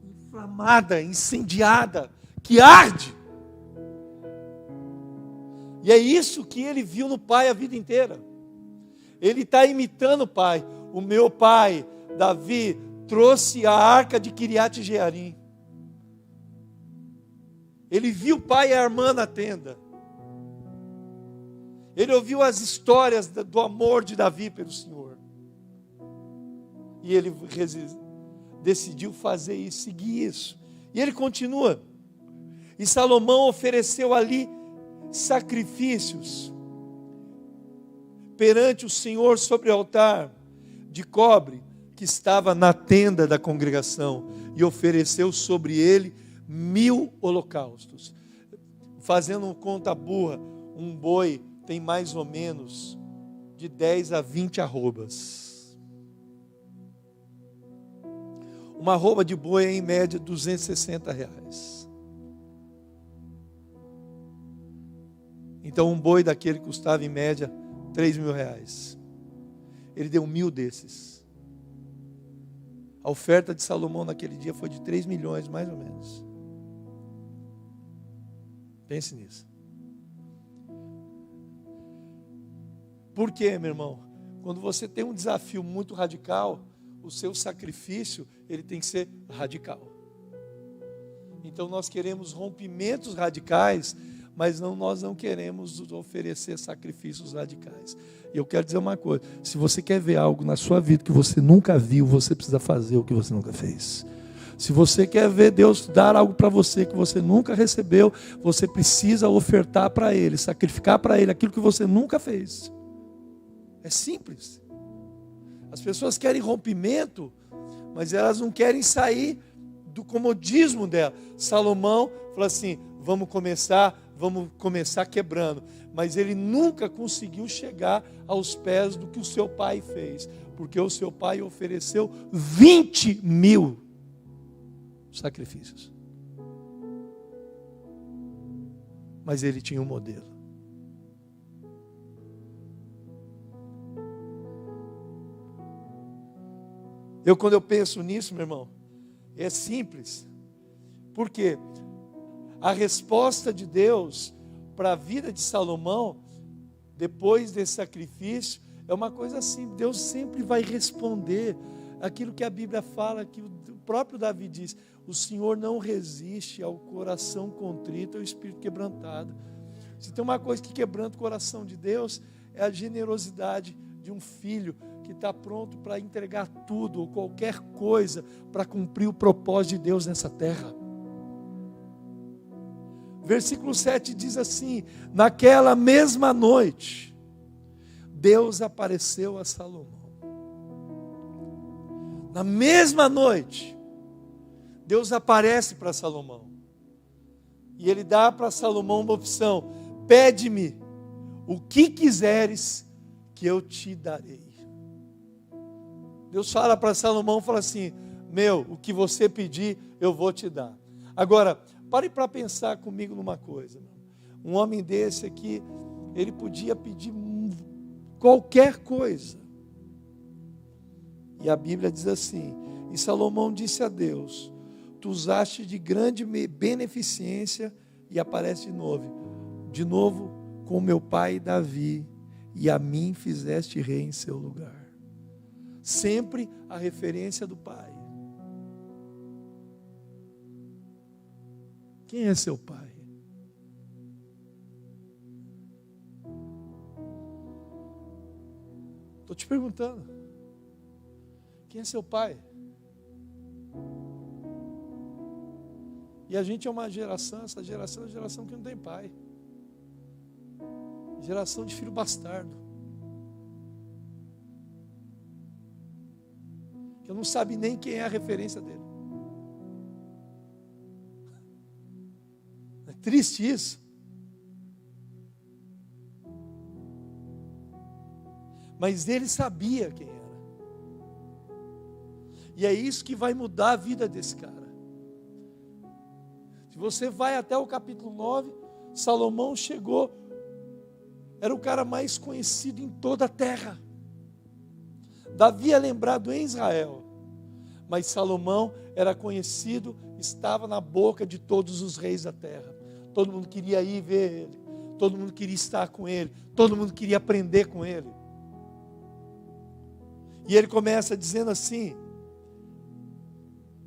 inflamada, incendiada, que arde. E é isso que ele viu no pai a vida inteira. Ele está imitando o pai. O meu pai, Davi, trouxe a arca de Kiriat Jearim. Ele viu o pai e a irmã na tenda. Ele ouviu as histórias do amor de Davi pelo Senhor. E ele decidiu fazer isso, seguir isso. E ele continua. E Salomão ofereceu ali sacrifícios perante o Senhor sobre o altar, de cobre que estava na tenda da congregação e ofereceu sobre ele 1000 holocaustos. Fazendo conta burra, um boi tem mais ou menos de 10 a 20 arrobas. Uma arroba de boi é em média R$260. Então um boi daquele custava em média R$3.000. Ele deu 1000 desses. A oferta de Salomão naquele dia foi de 3 milhões, mais ou menos. Pense nisso. Por quê, meu irmão? Quando você tem um desafio muito radical, o seu sacrifício, ele tem que ser radical. Então nós queremos rompimentos radicais, mas nós não queremos oferecer sacrifícios radicais. E eu quero dizer uma coisa: se você quer ver algo na sua vida que você nunca viu, você precisa fazer o que você nunca fez. Se você quer ver Deus dar algo para você que você nunca recebeu, você precisa ofertar para Ele, sacrificar para Ele aquilo que você nunca fez. É simples. As pessoas querem rompimento, mas elas não querem sair do comodismo dela. Salomão falou assim: vamos começar quebrando. Mas ele nunca conseguiu chegar aos pés do que o seu pai fez, porque o seu pai ofereceu 20.000 sacrifícios. Mas ele tinha um modelo. Quando eu penso nisso, meu irmão, é simples. Por quê? A resposta de Deus para a vida de Salomão, depois desse sacrifício, é uma coisa assim: Deus sempre vai responder aquilo que a Bíblia fala, que o próprio Davi diz: o Senhor não resiste ao coração contrito, ao espírito quebrantado. Se tem uma coisa que quebranta o coração de Deus, é a generosidade de um filho que está pronto para entregar tudo ou qualquer coisa para cumprir o propósito de Deus nessa terra. Versículo 7 diz assim: naquela mesma noite, Deus apareceu a Salomão. Na mesma noite, Deus aparece para Salomão. E Ele dá para Salomão uma opção: pede-me o que quiseres que eu te darei. Deus fala para Salomão, fala assim: o que você pedir, eu vou te dar. Agora, pare para pensar comigo numa coisa. Um homem desse aqui, ele podia pedir qualquer coisa. E a Bíblia diz assim: e Salomão disse a Deus: tu usaste de grande beneficência, e aparece de novo com meu pai Davi, e a mim fizeste rei em seu lugar. Sempre a referência do pai. Quem é seu pai? Estou te perguntando. Quem é seu pai? E a gente é uma geração, essa geração é uma geração que não tem pai. Geração de filho bastardo. Que não sabe nem quem é a referência dele. É triste isso. Mas ele sabia quem era. E é isso que vai mudar a vida desse cara. Se você vai até o capítulo 9, Salomão chegou, era o cara mais conhecido em toda a terra. Davi é lembrado em Israel, mas Salomão era conhecido, estava na boca de todos os reis da terra. Todo mundo queria ir ver ele, todo mundo queria estar com ele, todo mundo queria aprender com ele. E ele começa dizendo assim: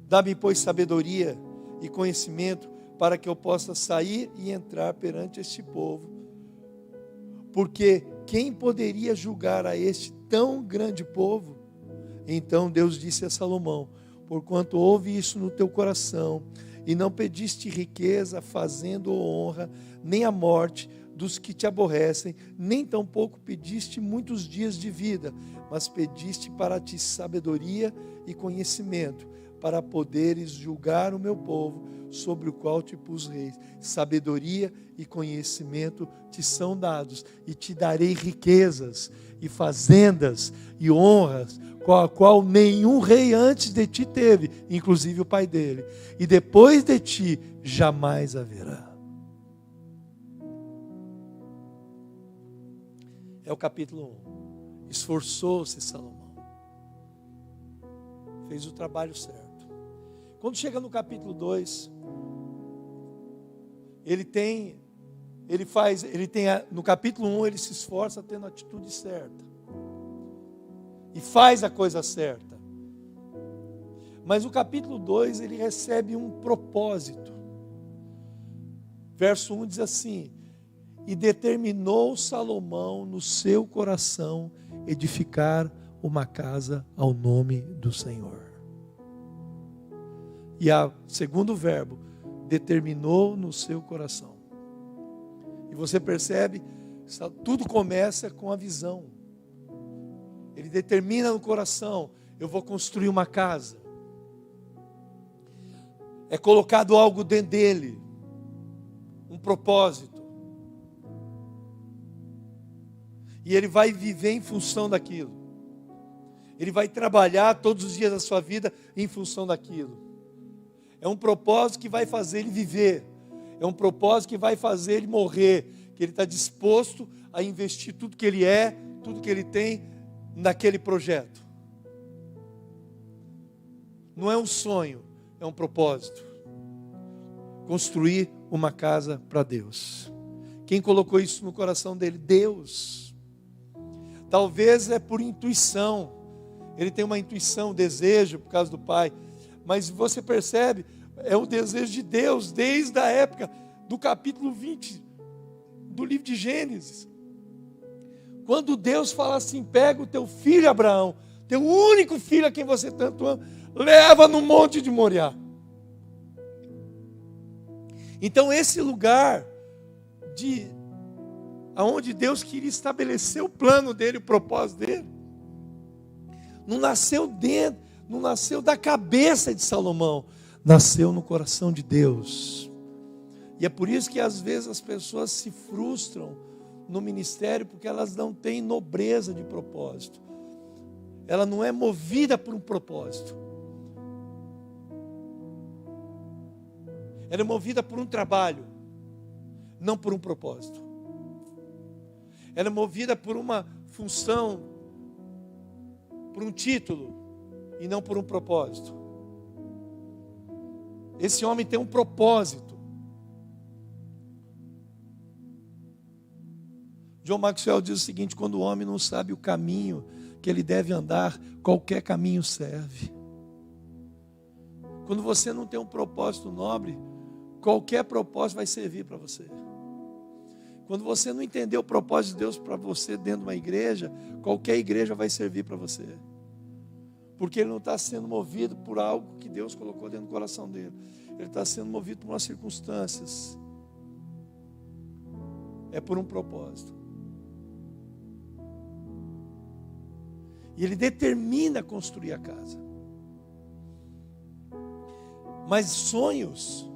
dá-me, pois, sabedoria e conhecimento, para que eu possa sair e entrar perante este povo. Porque quem poderia julgar a este tão grande povo? Então Deus disse a Salomão: porquanto houve isso no teu coração, e não pediste riqueza, fazenda ou honra, nem a morte dos que te aborrecem, nem tampouco pediste muitos dias de vida, mas pediste para ti sabedoria e conhecimento, para poderes julgar o meu povo, sobre o qual te pus reis. Sabedoria e conhecimento te são dados, e te darei riquezas, e fazendas, e honras, a qual nenhum rei antes de ti teve, inclusive o pai dele, e depois de ti jamais haverá. É o capítulo 1. Esforçou-se Salomão, fez o trabalho certo. Quando chega no capítulo 2, no capítulo 1 ele se esforça tendo a atitude certa e faz a coisa certa. Mas no capítulo 2 ele recebe um propósito. Verso 1 diz assim: e determinou Salomão no seu coração edificar uma casa ao nome do Senhor. E o segundo verbo, determinou no seu coração. E você percebe, tudo começa com a visão. Ele determina no coração: eu vou construir uma casa. É colocado algo dentro dele, um propósito. E ele vai viver em função daquilo. Ele vai trabalhar todos os dias da sua vida em função daquilo. É um propósito que vai fazer ele viver. É um propósito que vai fazer ele morrer. Que ele está disposto a investir tudo que ele é, tudo que ele tem naquele projeto. Não é um sonho, é um propósito. Construir uma casa para Deus. Quem colocou isso no coração dele? Deus. Talvez é por intuição. Ele tem uma intuição, um desejo por causa do pai. Mas você percebe, é o desejo de Deus desde a época do capítulo 20 do livro de Gênesis. Quando Deus fala assim: pega o teu filho Abraão, teu único filho a quem você tanto ama, leva no monte de Moriá. Então esse lugar aonde Deus queria estabelecer o plano dele, o propósito dele, não nasceu da cabeça de Salomão, nasceu no coração de Deus. E é por isso que às vezes as pessoas se frustram no ministério, porque elas não têm nobreza de propósito. Ela não é movida por um propósito. Ela é movida por um trabalho, não por um propósito. Ela é movida por uma função, por um título, e não por um propósito. Esse homem tem um propósito. John Maxwell diz o seguinte: quando o homem não sabe o caminho que ele deve andar, qualquer caminho serve. Quando você não tem um propósito nobre, qualquer propósito vai servir para você. Quando você não entender o propósito de Deus para você dentro de uma igreja, qualquer igreja vai servir para você. Porque ele não está sendo movido por algo que Deus colocou dentro do coração dele. Ele está sendo movido por umas circunstâncias. É por um propósito. E ele determina construir a casa. Mas sonhos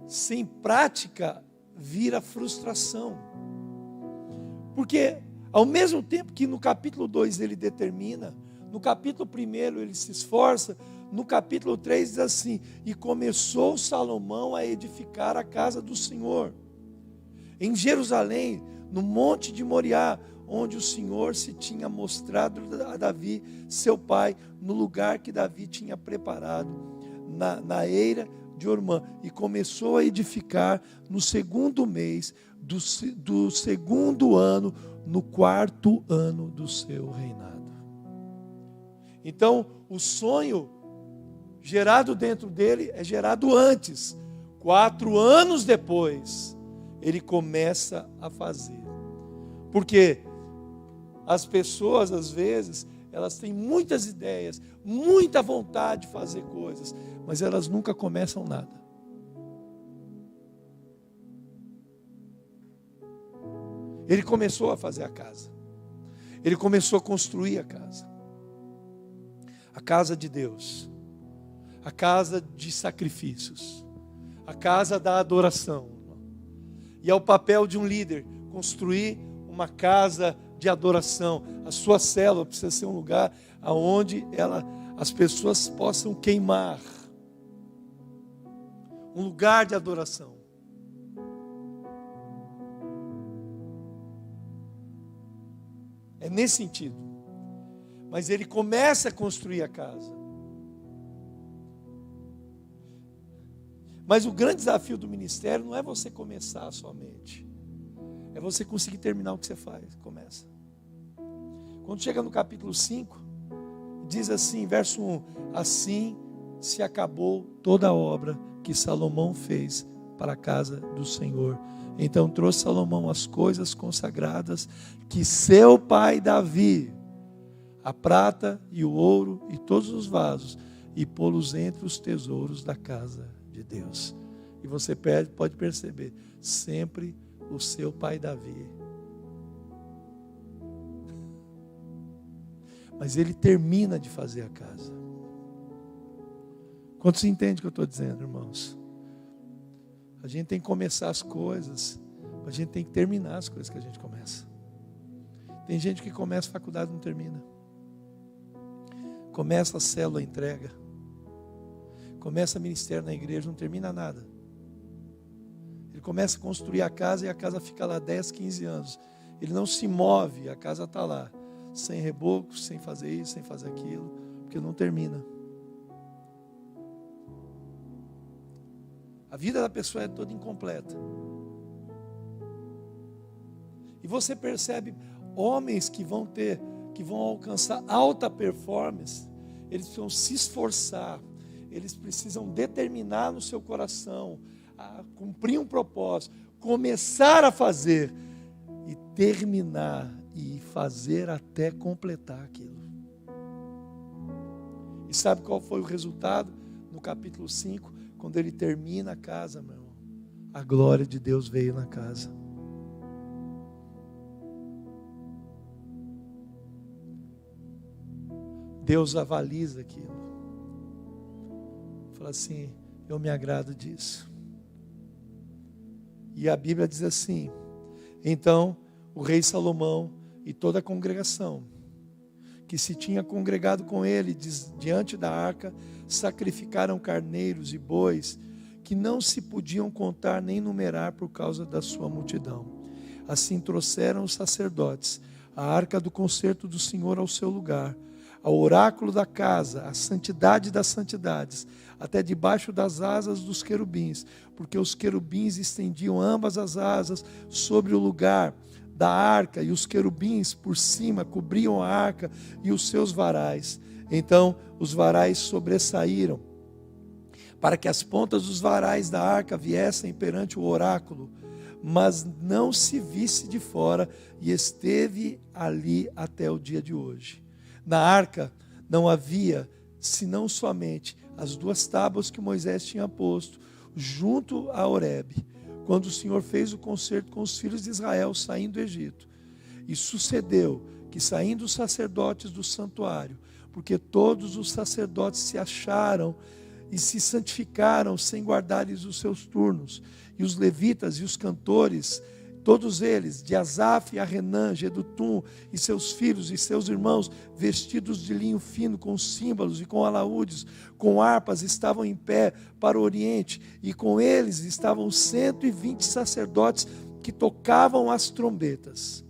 sem prática vira frustração. Porque ao mesmo tempo que no capítulo 2 ele determina, no capítulo 1 ele se esforça, no capítulo 3 diz assim: e começou Salomão a edificar a casa do Senhor em Jerusalém, no monte de Moriá, onde o Senhor se tinha mostrado a Davi, seu pai, no lugar que Davi tinha preparado, na eira de Ormã, e começou a edificar no segundo mês do segundo ano, no quarto ano do seu reinado. Então, o sonho gerado dentro dele é gerado antes. 4 anos depois, ele começa a fazer. Porque as pessoas, às vezes, elas têm muitas ideias, muita vontade de fazer coisas, mas elas nunca começam nada. Ele começou a fazer a casa. Ele começou a construir a casa. A casa de Deus. A casa de sacrifícios. A casa da adoração. E é o papel de um líder construir uma casa de adoração. A sua célula precisa ser um lugar onde as pessoas possam queimar. Um lugar de adoração. É nesse sentido. Mas ele começa a construir a casa. Mas o grande desafio do ministério não é você começar somente. É você conseguir terminar o que você faz. Começa. Quando chega no capítulo 5, diz assim, verso 1: assim se acabou toda a obra que Salomão fez para a casa do Senhor. Então trouxe Salomão as coisas consagradas que seu pai Davi, a prata e o ouro e todos os vasos, e pô-los entre os tesouros da casa de Deus. E você pode perceber, sempre o seu pai Davi. Mas ele termina de fazer a casa. Quantos entendem o que eu estou dizendo, irmãos? A gente tem que começar as coisas, a gente tem que terminar as coisas que a gente começa. Tem gente que começa a faculdade e não termina. Começa a célula, entrega. Começa ministério na igreja, não termina nada. Ele começa a construir a casa e a casa fica lá 10, 15 anos. Ele não se move, a casa está lá. Sem reboco, sem fazer isso, sem fazer aquilo, porque não termina. A vida da pessoa é toda incompleta. E você percebe homens que vão alcançar alta performance, eles precisam se esforçar, eles precisam determinar no seu coração, a cumprir um propósito, começar a fazer e terminar e fazer até completar aquilo. E sabe qual foi o resultado? No capítulo 5, quando ele termina a casa, meu irmão, a glória de Deus veio na casa. Deus avaliza aquilo. Fala assim, eu me agrado disso. E a Bíblia diz assim, então o rei Salomão e toda a congregação que se tinha congregado com ele diante da arca, sacrificaram carneiros e bois que não se podiam contar nem numerar por causa da sua multidão. Assim trouxeram os sacerdotes a arca do concerto do Senhor ao seu lugar, ao oráculo da casa, a santidade das santidades, até debaixo das asas dos querubins, porque os querubins estendiam ambas as asas sobre o lugar da arca, e os querubins por cima cobriam a arca e os seus varais. Então os varais sobressaíram, para que as pontas dos varais da arca viessem perante o oráculo, mas não se visse de fora, e esteve ali até o dia de hoje. Na arca não havia senão somente as 2 tábuas que Moisés tinha posto junto a Horebe, quando o Senhor fez o concerto com os filhos de Israel saindo do Egito. E sucedeu que, saindo os sacerdotes do santuário, porque todos os sacerdotes se acharam e se santificaram sem guardarem os seus turnos, e os levitas e os cantores, todos eles, de Asaf a Renã, Gedutum e seus filhos e seus irmãos, vestidos de linho fino, com símbolos e com alaúdes, com harpas, estavam em pé para o oriente, e com eles estavam 120 sacerdotes que tocavam as trombetas.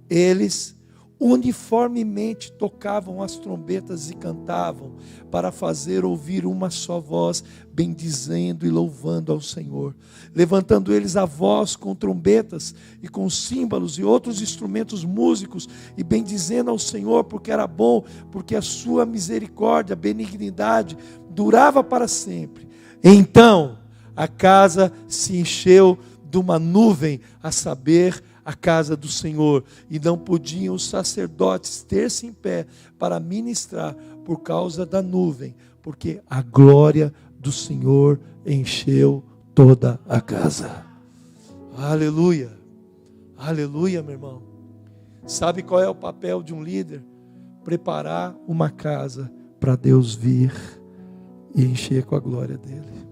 Eles uniformemente tocavam as trombetas e cantavam, para fazer ouvir uma só voz, bendizendo e louvando ao Senhor, levantando eles a voz com trombetas e com símbolos e outros instrumentos músicos, e bendizendo ao Senhor, porque era bom, porque a sua misericórdia, benignidade durava para sempre. Então a casa se encheu de uma nuvem, a saber, a casa do Senhor, e não podiam os sacerdotes ter-se em pé para ministrar por causa da nuvem, porque a glória do Senhor encheu toda a casa. Aleluia, Aleluia, meu irmão. Sabe qual é o papel de um líder? Preparar uma casa para Deus vir e encher com a glória dele.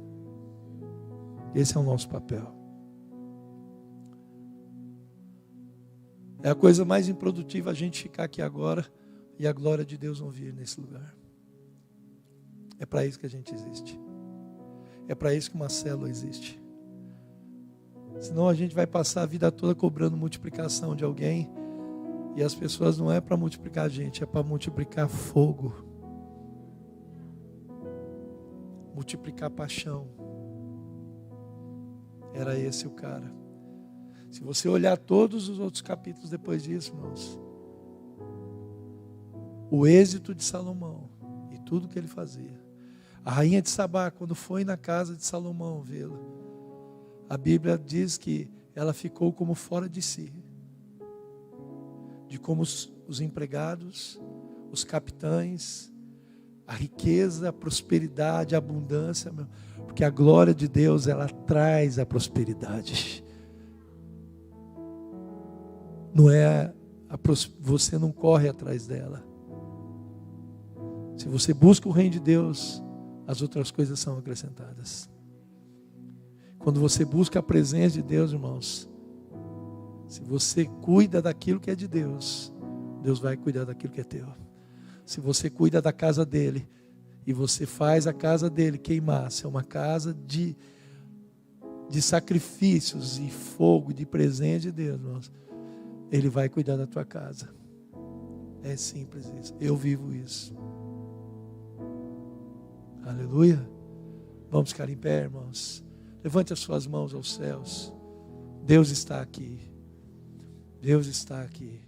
Esse é o nosso papel. É a coisa mais improdutiva a gente ficar aqui agora e a glória de Deus não vir nesse lugar. É para isso que a gente existe. É para isso que uma célula existe. Senão a gente vai passar a vida toda cobrando multiplicação de alguém. E as pessoas não é para multiplicar a gente, é para multiplicar fogo. Multiplicar paixão. Era esse o cara. Se você olhar todos os outros capítulos depois disso, irmãos, o êxito de Salomão e tudo que ele fazia. A rainha de Sabá, quando foi na casa de Salomão vê-lo, a Bíblia diz que ela ficou como fora de si. De como os empregados, os capitães, a riqueza, a prosperidade, a abundância, porque a glória de Deus, ela traz a prosperidade. Não é você não corre atrás dela. Se você busca o reino de Deus, as outras coisas são acrescentadas. Quando você busca a presença de Deus, irmãos, se você cuida daquilo que é de Deus, Deus vai cuidar daquilo que é teu. Se você cuida da casa dele e você faz a casa dele queimar, se é uma casa de sacrifícios e fogo, de presença de Deus, irmãos, ele vai cuidar da tua casa. É simples isso. Eu vivo isso. Aleluia. Vamos ficar em pé, irmãos. Levante as suas mãos aos céus. Deus está aqui. Deus está aqui.